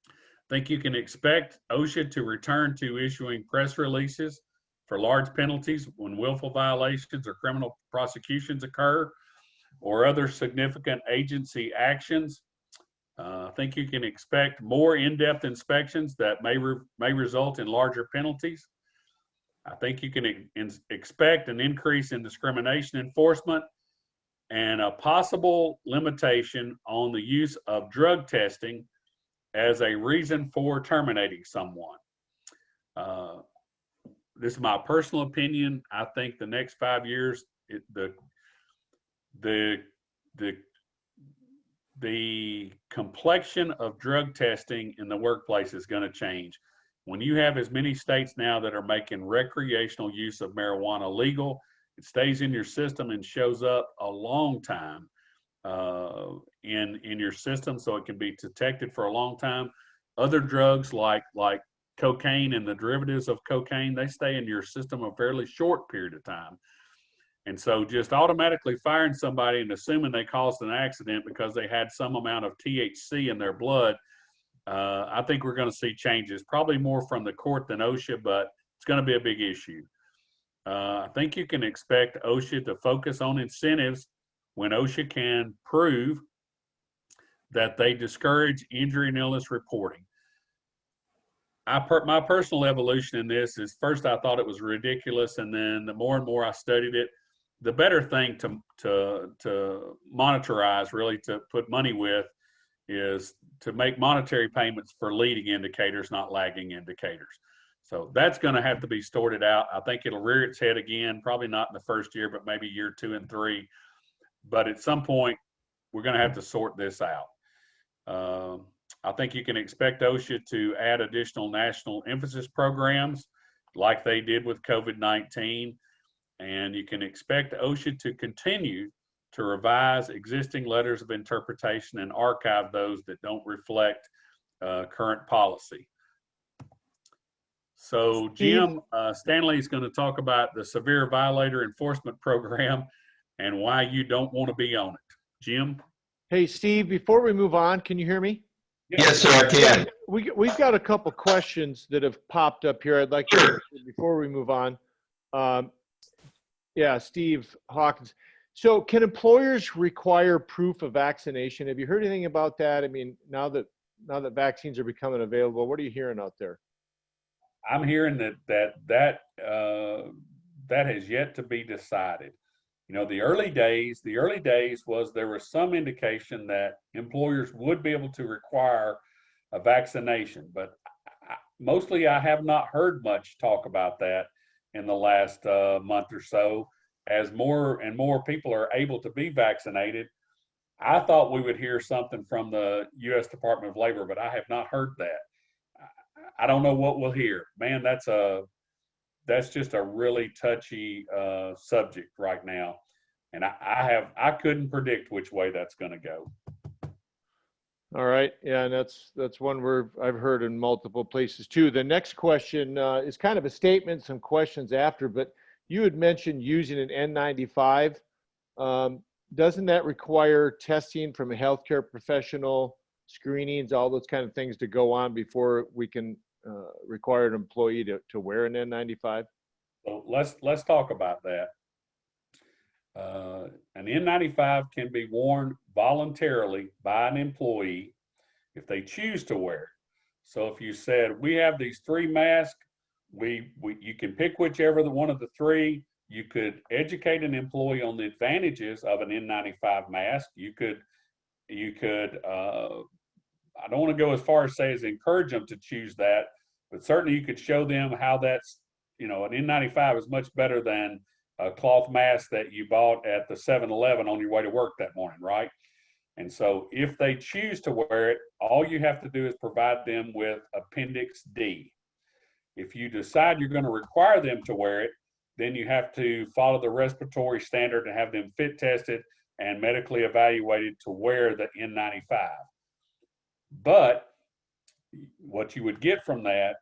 [SPEAKER 7] I think you can expect OSHA to return to issuing press releases for large penalties when willful violations or criminal prosecutions occur, or other significant agency actions. I think you can expect more in-depth inspections that may result in larger penalties. I think you can expect an increase in discrimination enforcement and a possible limitation on the use of drug testing as a reason for terminating someone. This is my personal opinion. I think the next 5 years, the complexion of drug testing in the workplace is going to change. When you have as many states now that are making recreational use of marijuana legal, it stays in your system and shows up a long time in your system, so it can be detected for a long time. Other drugs like cocaine and the derivatives of cocaine, they stay in your system a fairly short period of time. And so just automatically firing somebody and assuming they caused an accident because they had some amount of THC in their blood, I think we're going to see changes, probably more from the court than OSHA, but it's going to be a big issue. I think you can expect OSHA to focus on incentives when OSHA can prove that they discourage injury and illness reporting. My personal evolution in this is, first I thought it was ridiculous, and then the more and more I studied it, the better thing to monitorize, really to put money with, is to make monetary payments for leading indicators, not lagging indicators. So that's going to have to be sorted out. I think it'll rear its head again, probably not in the first year, but maybe year 2 and 3. But at some point, we're going to have to sort this out. I think you can expect OSHA to add additional national emphasis programs like they did with COVID-19. And you can expect OSHA to continue to revise existing letters of interpretation and archive those that don't reflect current policy. So Jim Stanley is going to talk about the Severe Violator Enforcement Program and why you don't want to be on it. Jim?
[SPEAKER 1] Hey, Steve, before we move on, can you hear me?
[SPEAKER 5] Yes, sir, I can.
[SPEAKER 1] We've got a couple questions that have popped up here. I'd like to answer before we move on. Yeah, Steve Hawkins. So can employers require proof of vaccination? Have you heard anything about that? I mean, now that vaccines are becoming available, what are you hearing out there?
[SPEAKER 7] I'm hearing that has yet to be decided. You know, the early days was there was some indication that employers would be able to require a vaccination, but mostly I have not heard much talk about that in the last month or so. As more and more people are able to be vaccinated, I thought we would hear something from the U.S. Department of Labor, but I have not heard that. I don't know what we'll hear. Man, that's just a really touchy subject right now, and I couldn't predict which way that's going to go.
[SPEAKER 1] All right, yeah, and that's one where I've heard in multiple places too. The next question is kind of a statement, some questions after, but you had mentioned using an N95. Doesn't that require testing from a healthcare professional, screenings, all those kind of things to go on before we can require an employee to wear an N95?
[SPEAKER 7] So let's talk about that. An N95 can be worn voluntarily by an employee if they choose to wear it. So if you said, we have these 3 masks, you can pick whichever one of the 3. You could educate an employee on the advantages of an N95 mask. You could I don't want to go as far as say as encourage them to choose that, but certainly you could show them how that's, you know, an N95 is much better than a cloth mask that you bought at the 7-Eleven on your way to work that morning, right? And so if they choose to wear it, all you have to do is provide them with Appendix D. If you decide you're going to require them to wear it, then you have to follow the respiratory standard and have them fit tested and medically evaluated to wear the N95. But what you would get from that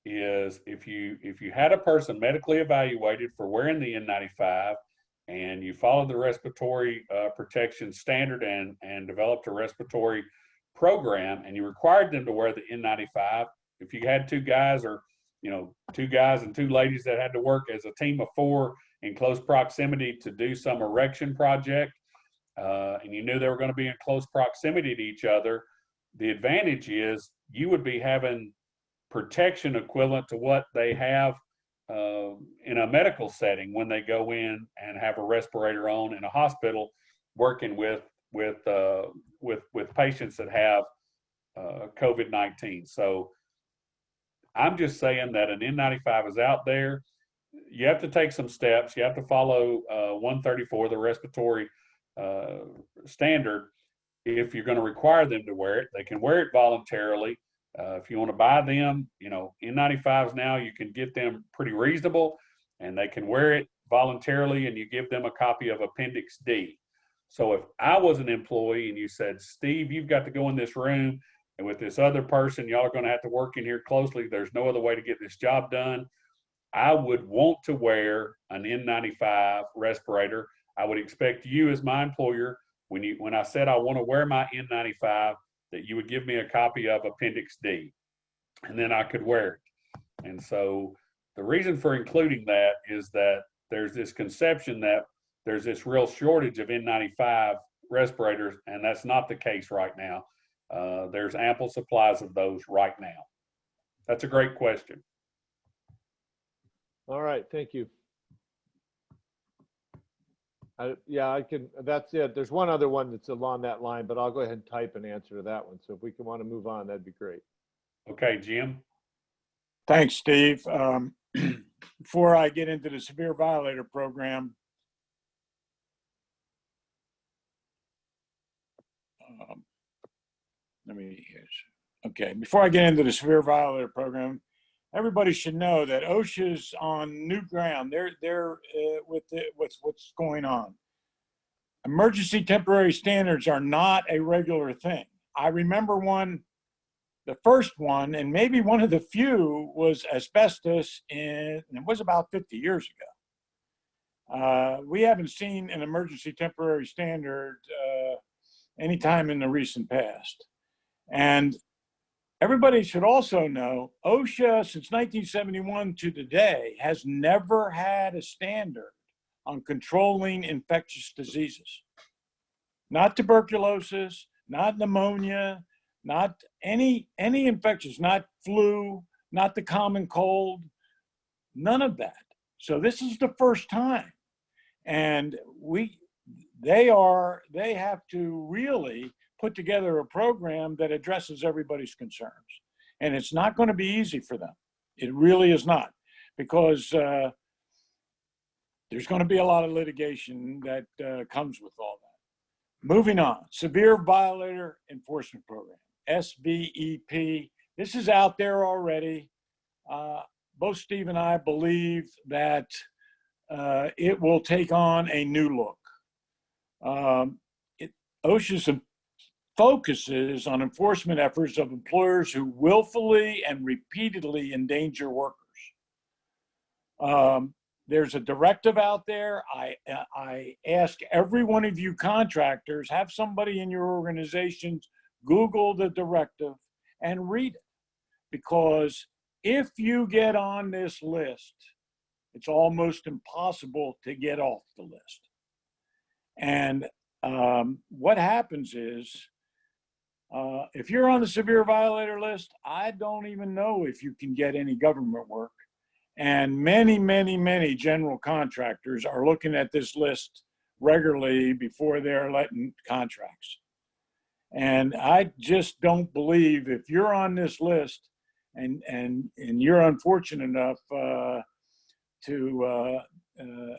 [SPEAKER 7] is if you had a person medically evaluated for wearing the N95 and you followed the respiratory protection standard and developed a respiratory program and you required them to wear the N95, if you had 2 guys or 2 guys and 2 ladies that had to work as a team of 4 in close proximity to do some erection project, and you knew they were going to be in close proximity to each other, the advantage is you would be having protection equivalent to what they have in a medical setting when they go in and have a respirator on in a hospital working with patients that have COVID-19. So I'm just saying that an N95 is out there. You have to take some steps. You have to follow 134, the respiratory standard. If you're going to require them to wear it, they can wear it voluntarily. If you want to buy them, N95s now, you can get them pretty reasonable and they can wear it voluntarily and you give them a copy of Appendix D. So if I was an employee and you said, Steve, you've got to go in this room and with this other person, y'all are going to have to work in here closely. There's no other way to get this job done. I would want to wear an N95 respirator. I would expect you as my employer, when I said I want to wear my N95, that you would give me a copy of Appendix D, and then I could wear it. And so the reason for including that is that there's this conception that there's this real shortage of N95 respirators, and that's not the case right now. There's ample supplies of those right now. That's a great question.
[SPEAKER 1] All right, thank you. Yeah, I can, that's it. There's one other one that's along that line, but I'll go ahead and type an answer to that one. So if we can want to move on, that'd be great.
[SPEAKER 7] Okay, Jim.
[SPEAKER 6] Thanks, Steve. Before I get into the Severe Violator Program, before I get into the Severe Violator Program, everybody should know that OSHA's on new ground. They're with what's going on. Emergency temporary standards are not a regular thing. I remember one The first one, and maybe one of the few, was asbestos, and it was about 50 years ago. We haven't seen an emergency temporary standard anytime in the recent past. And everybody should also know, OSHA since 1971 to today has never had a standard on controlling infectious diseases. Not tuberculosis, not pneumonia, not any infectious, not flu, not the common cold, none of that. So this is the first time. And they have to really put together a program that addresses everybody's concerns. And it's not going to be easy for them. It really is not, because there's going to be a lot of litigation that comes with all that. Moving on, Severe Violator Enforcement Program, SVEP. This is out there already. Both Steve and I believe that it will take on a new look. OSHA focuses on enforcement efforts of employers who willfully and repeatedly endanger workers. There's a directive out there. I ask every one of you contractors, have somebody in your organizations Google the directive and read it. Because if you get on this list, it's almost impossible to get off the list. And what happens is, if you're on the severe violator list, I don't even know if you can get any government work. And many, many, many general contractors are looking at this list regularly before they're letting contracts. And I just don't believe, if you're on this list and you're unfortunate enough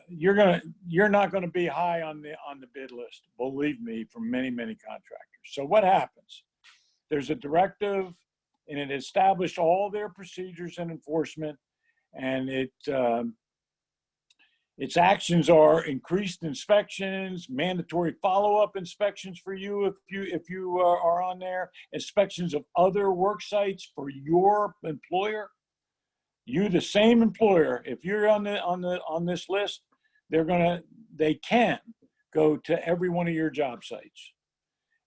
[SPEAKER 6] you're not gonna be high on the bid list, believe me, from many, many contractors. So what happens? There's a directive, and it established all their procedures and enforcement, and its actions are increased inspections, mandatory follow-up inspections for you if you are on there, inspections of other work sites for your employer. You, the same employer, if you're on this list, they can go to every one of your job sites.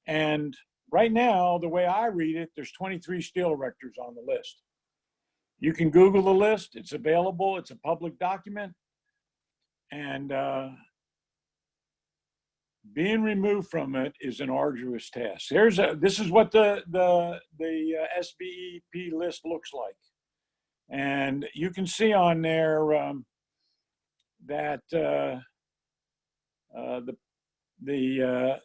[SPEAKER 6] And right now, the way I read it, there's 23 steel erectors on the list. You can Google the list. It's available. It's a public document. And being removed from it is an arduous task. This is what the SBEP list looks like. And you can see on there that the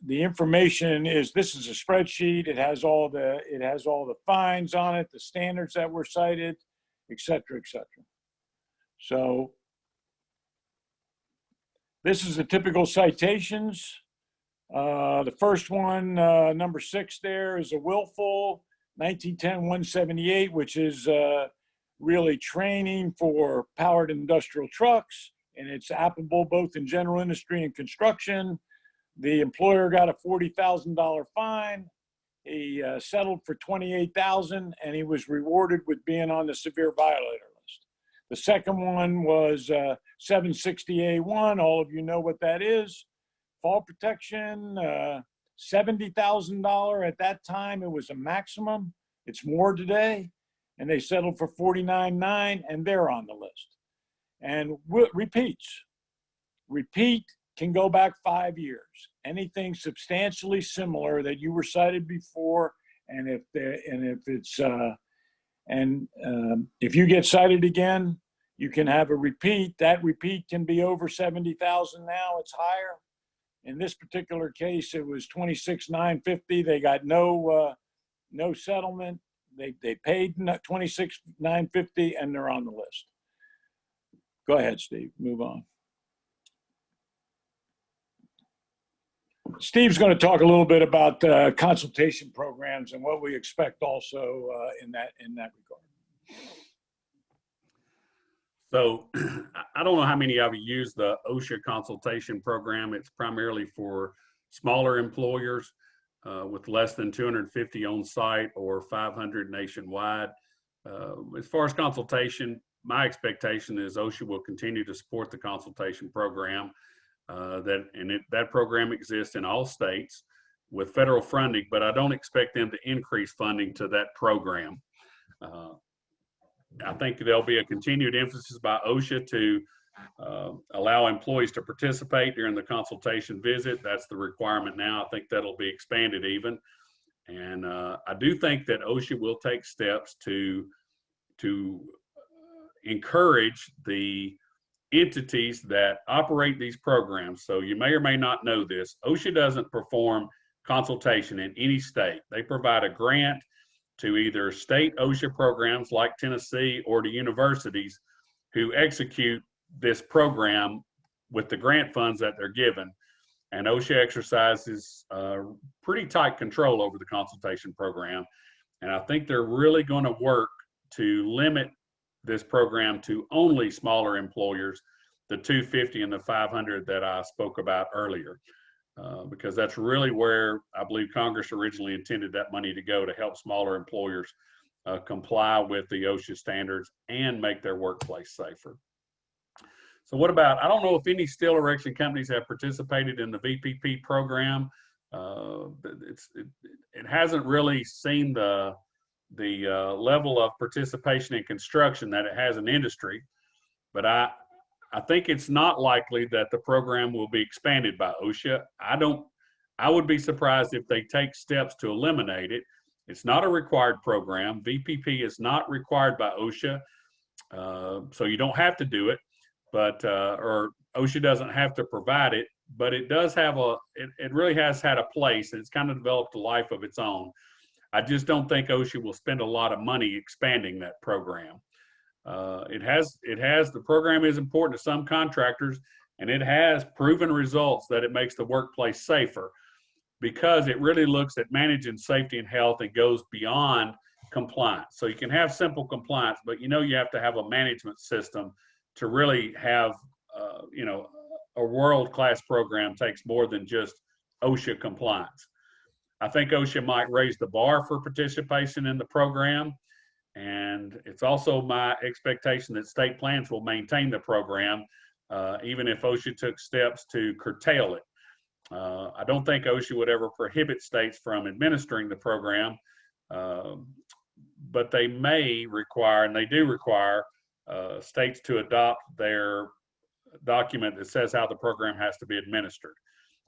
[SPEAKER 6] information is, this is a spreadsheet. It has all the fines on it, the standards that were cited, et cetera, et cetera. So this is the typical citations. The first one, number 6 there, is a willful 1910-178, which is really training for powered industrial trucks, and it's applicable both in general industry and construction. The employer got a $40,000 fine. He settled for $28,000, and he was rewarded with being on the severe violator list. The second one was 760A1. All of you know what that is. Fall protection, $70,000 at that time. It was a maximum. It's more today. And they settled for $49,900, and they're on the list. And repeats. Repeat can go back 5 years. Anything substantially similar that you were cited before, and if you get cited again, you can have a repeat. That repeat can be over $70,000 now. It's higher. In this particular case, it was $26,950. They got no settlement. They paid $26,950, and they're on the list. Go ahead, Steve. Move on. Steve's going to talk a little bit about consultation programs and what we expect also in that regard.
[SPEAKER 7] So I don't know how many of you use the OSHA consultation program. It's primarily for smaller employers. with less than 250 on site or 500 nationwide. As far as consultation, my expectation is OSHA will continue to support the consultation program. That program exists in all states with federal funding, but I don't expect them to increase funding to that program. I think there'll be a continued emphasis by OSHA to allow employees to participate during the consultation visit. That's the requirement now. I think that'll be expanded even. And I do think that OSHA will take steps to encourage the entities that operate these programs. So you may or may not know this. OSHA doesn't perform consultation in any state. They provide a grant to either state OSHA programs like Tennessee or to universities who execute this program with the grant funds that they're given. And OSHA exercises pretty tight control over the consultation program. And I think they're really going to work to limit this program to only smaller employers, the 250 and the 500 that I spoke about earlier. Because that's really where I believe Congress originally intended that money to go, to help smaller employers comply with the OSHA standards and make their workplace safer. So what about, I don't know if any steel erection companies have participated in the VPP program. It hasn't really seen the level of participation in construction that it has in industry, but I think it's not likely that the program will be expanded by OSHA. I would be surprised if they take steps to eliminate it. It's not a required program. VPP is not required by OSHA, so you don't have to do it, but or OSHA doesn't have to provide it, but it does have it really has had a place, and it's kind of developed a life of its own. I just don't think OSHA will spend a lot of money expanding that program. The program is important to some contractors, and it has proven results that it makes the workplace safer, because it really looks at managing safety and health and goes beyond compliance. So you can have simple compliance, but you have to have a management system to really have, a world-class program takes more than just OSHA compliance. I think OSHA might raise the bar for participation in the program. And it's also my expectation that state plans will maintain the program, even if OSHA took steps to curtail it. I don't think OSHA would ever prohibit states from administering the program, but they may require, and they do require, states to adopt their document that says how the program has to be administered.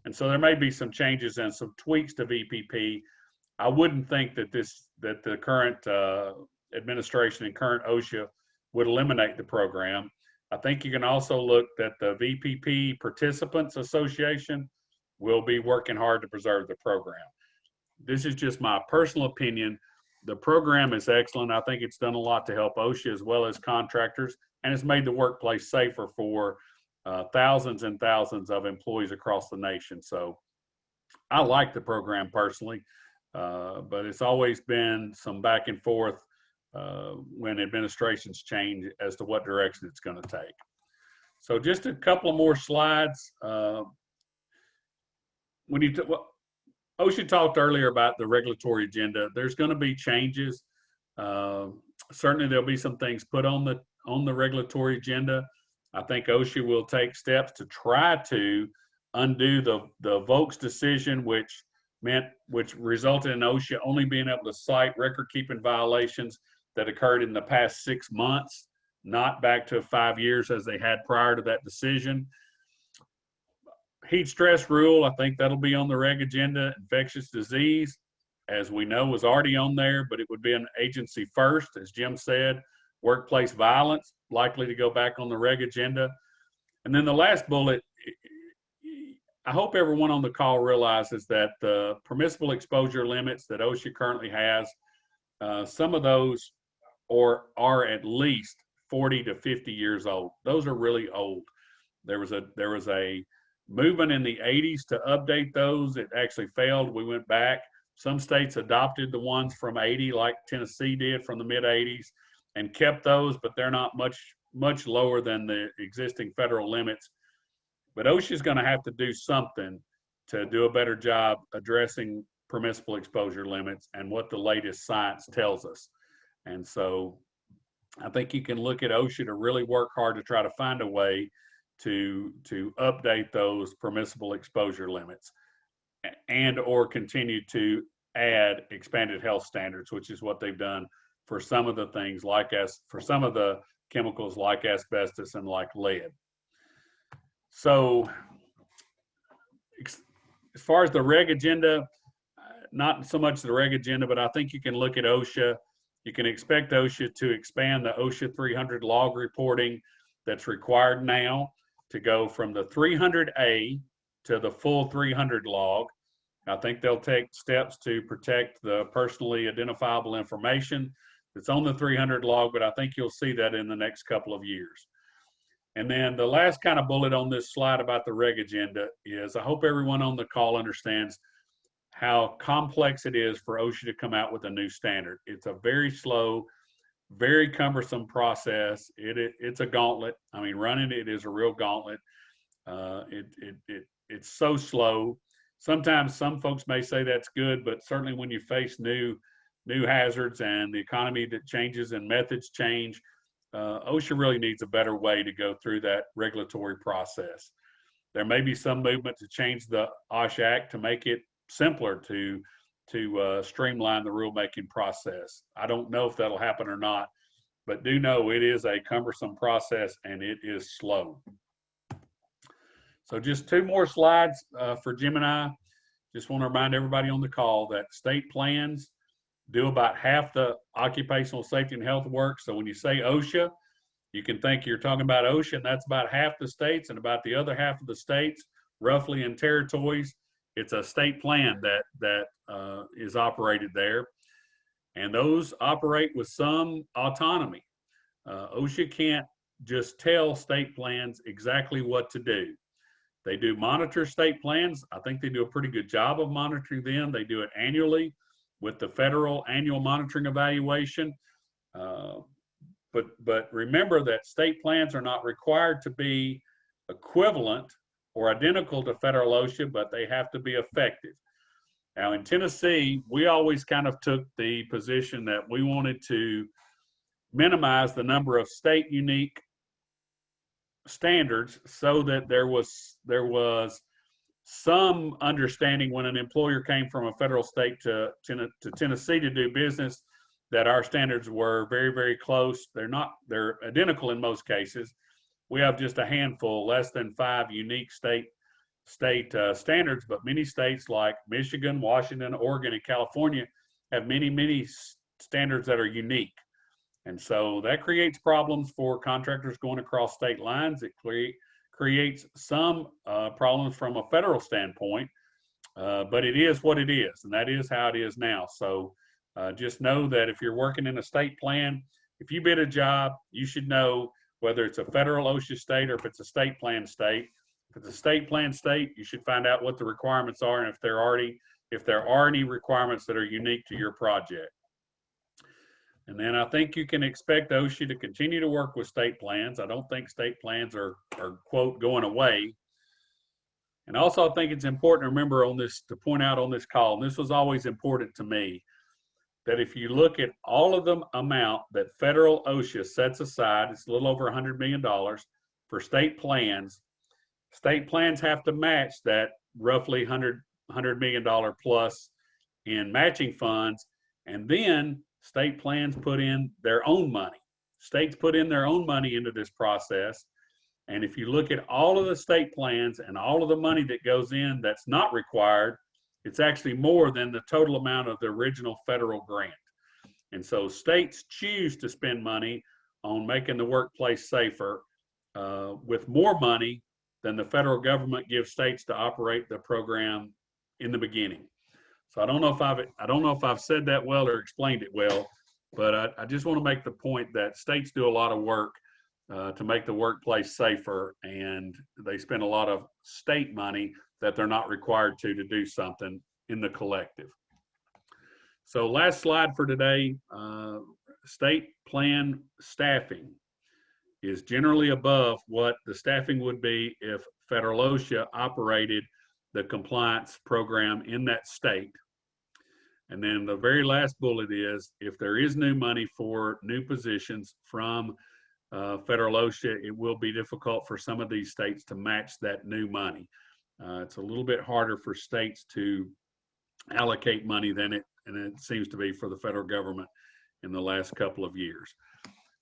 [SPEAKER 7] And so there may be some changes and some tweaks to VPP. I wouldn't think that the current administration and current OSHA would eliminate the program. I think you can also look that the VPP Participants Association will be working hard to preserve the program. This is just my personal opinion. The program is excellent. I think it's done a lot to help OSHA as well as contractors, and it's made the workplace safer for thousands and thousands of employees across the nation. So I like the program personally, but it's always been some back and forth when administrations change as to what direction it's going to take. So just a couple of more slides. OSHA talked earlier about the regulatory agenda. There's going to be changes. Certainly there'll be some things put on the regulatory agenda. I think OSHA will take steps to try to undo the Volk's decision, which resulted in OSHA only being able to cite record-keeping violations that occurred in the past 6 months, not back to 5 years as they had prior to that decision. Heat stress rule, I think that'll be on the reg agenda. Infectious disease, as we know, was already on there, but it would be an agency first, as Jim said. Workplace violence, likely to go back on the reg agenda. And then the last bullet, I hope everyone on the call realizes that the permissible exposure limits that OSHA currently has, some of those are at least 40 to 50 years old. Those are really old. There was a movement in the 80s to update those. It actually failed. We went back. Some states adopted the ones from 80, like Tennessee did from the mid 80s, and kept those, but they're not much lower than the existing federal limits. But OSHA is going to have to do something to do a better job addressing permissible exposure limits and what the latest science tells us. And so I think you can look at OSHA to really work hard to try to find a way to update those permissible exposure limits and or continue to add expanded health standards, which is what they've done for some of the things for some of the chemicals like asbestos and like lead. So as far as the reg agenda, not so much the reg agenda, but I think you can look at OSHA. You can expect OSHA to expand the OSHA 300 log reporting that's required now to go from the 300A to the full 300 log. I think they'll take steps to protect the personally identifiable information that's on the 300 log, but I think you'll see that in the next couple of years. And then the last kind of bullet on this slide about the reg agenda is I hope everyone on the call understands how complex it is for OSHA to come out with a new standard. It's a very slow, very cumbersome process. It's a gauntlet. I mean, running it is a real gauntlet. It's so slow. Sometimes some folks may say that's good, but certainly when you face new hazards and the economy that changes and methods change, OSHA really needs a better way to go through that regulatory process. There may be some movement to change the OSHA Act to make it simpler to streamline the rulemaking process. I don't know if that'll happen or not, but do know it is a cumbersome process and it is slow. So just two more slides for Jim and I. Just want to remind everybody on the call that state plans do about half the occupational safety and health work. So when you say OSHA, you can think you're talking about OSHA, and that's about half the states, and about the other half of the states, roughly in territories, it's a state plan that is operated there. And those operate with some autonomy. OSHA can't just tell state plans exactly what to do. They do monitor state plans. I think they do a pretty good job of monitoring them. They do it annually with the federal annual monitoring evaluation. But remember that state plans are not required to be equivalent or identical to federal OSHA, but they have to be effective. Now in Tennessee, we always kind of took the position that we wanted to minimize the number of state unique standards so that there was some understanding when an employer came from a federal state to Tennessee to do business that our standards were very, very close. They're identical in most cases. We have just a handful, less than 5 unique state standards, but many states like Michigan, Washington, Oregon, and California have many standards that are unique. And so that creates problems for contractors going across state lines. It creates some problems from a federal standpoint, but it is what it is, and that is how it is now. So just know that if you're working in a state plan, if you bid a job, you should know whether it's a federal OSHA state or if it's a state plan state. If it's a state plan state, you should find out what the requirements are and if there are any requirements that are unique to your project. And then I think you can expect OSHA to continue to work with state plans. I don't think state plans are quote, going away. And also I think it's important to remember on this, to point out on this call, and this was always important to me, that if you look at all of the amount that federal OSHA sets aside, it's a little over $100 million for state plans. State plans have to match that roughly $100 million plus in matching funds, and then state plans put in their own money. States put in their own money into this process. And if you look at all of the state plans and all of the money that goes in that's not required, it's actually more than the total amount of the original federal grant. And so states choose to spend money on making the workplace safer with more money than the federal government gives states to operate the program in the beginning. So I don't know if I've said that well or explained it well, but I just want to make the point that states do a lot of work to make the workplace safer, and they spend a lot of state money that they're not required to do something in the collective. So last slide for today, state plan staffing is generally above what the staffing would be if federal OSHA operated the compliance program in that state. And then the very last bullet is, if there is new money for new positions from federal OSHA, it will be difficult for some of these states to match that new money. It's a little bit harder for states to allocate money than it seems to be for the federal government in the last couple of years.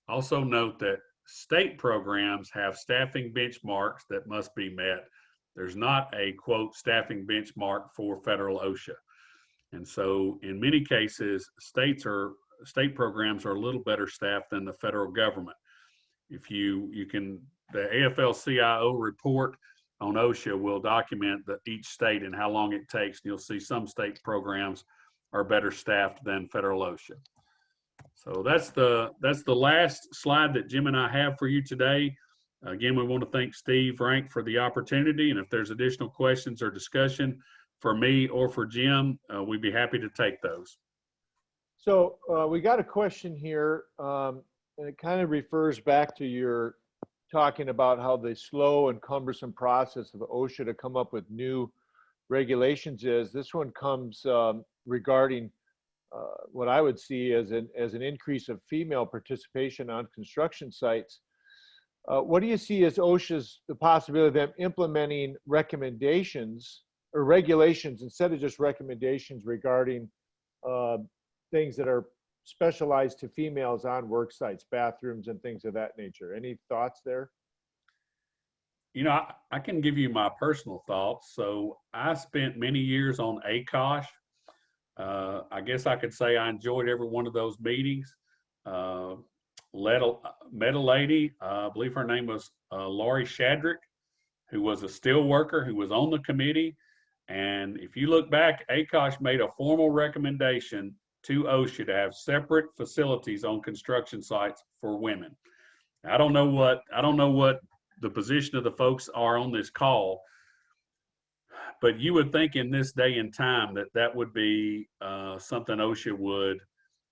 [SPEAKER 7] Also note that state programs have staffing benchmarks that must be met. There's not a, quote, staffing benchmark for federal OSHA. And so in many cases, state programs are a little better staffed than the federal government. If you can, the AFL-CIO report on OSHA will document each state and how long it takes. And you'll see some state programs are better staffed than federal OSHA. So that's the last slide that Jim and I have for you today. Again, we want to thank Steve Rank for the opportunity. And if there's additional questions or discussion for me or for Jim, we'd be happy to take those.
[SPEAKER 1] So we got a question here, and it kind of refers back to your talking about how the slow and cumbersome process of OSHA to come up with new regulations is. This one comes regarding what I would see as an increase of female participation on construction sites. What do you see as OSHA's, the possibility of them implementing recommendations or regulations instead of just recommendations regarding things that are specialized to females on work sites, bathrooms and things of that nature? Any thoughts there?
[SPEAKER 7] You know, I can give you my personal thoughts. So I spent many years on ACOSH. I guess I could say I enjoyed every one of those meetings. Met a lady, I believe her name was Laurie Shadrick, who was a steel worker who was on the committee. And if you look back, ACOSH made a formal recommendation to OSHA to have separate facilities on construction sites for women. I don't know what the position of the folks are on this call, but you would think in this day and time that would be something OSHA would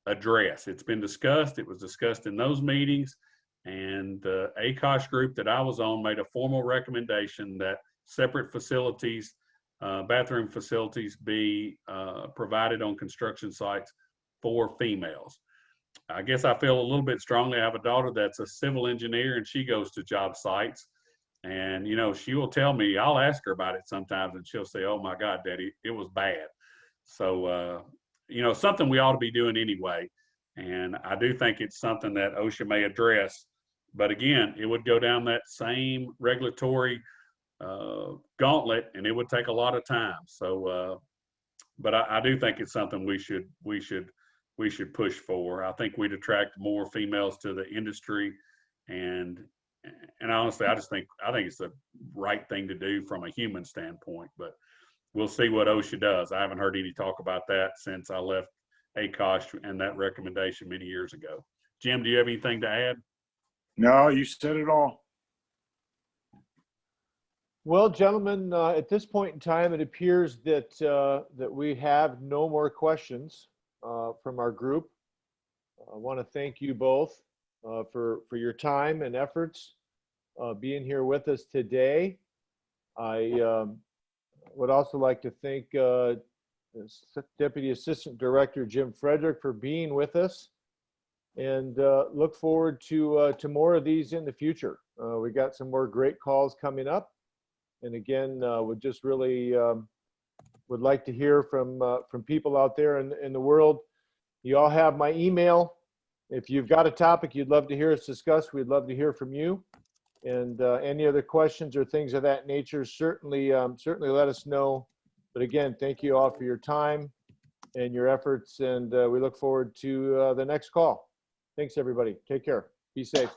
[SPEAKER 7] address. It's been discussed. It was discussed in those meetings, and the ACOSH group that I was on made a formal recommendation that separate facilities, bathroom facilities, be provided on construction sites for females. I guess I feel a little bit strongly. I have a daughter that's a civil engineer, and she goes to job sites. And, you know, she will tell me, I'll ask her about it sometimes, and she'll say, "Oh my God, Daddy, it was bad." So, you know, something we ought to be doing anyway. And I do think it's something that OSHA may address. But again, it would go down that same regulatory gauntlet, and it would take a lot of time. So, but I do think it's something we should push for. I think we'd attract more females to the industry, and honestly, I think it's the right thing to do from a human standpoint. But we'll see what OSHA does. I haven't heard any talk about that since I left ACOSH and that recommendation many years ago. Jim, do you have anything to add?
[SPEAKER 6] No, you said it all.
[SPEAKER 1] Well, gentlemen, at this point in time, it appears that we have no more questions from our group. I want to thank you both for your time and efforts being here with us today. I would also like to thank Deputy Assistant Director Jim Frederick for being with us, and look forward to more of these in the future. We got some more great calls coming up, and again, would just really would like to hear from people out there in the world. You all have my email. If you've got a topic you'd love to hear us discuss, we'd love to hear from you. And any other questions or things of that nature, certainly let us know. But again, thank you all for your time and your efforts, and we look forward to the next call. Thanks, everybody. Take care. Be safe.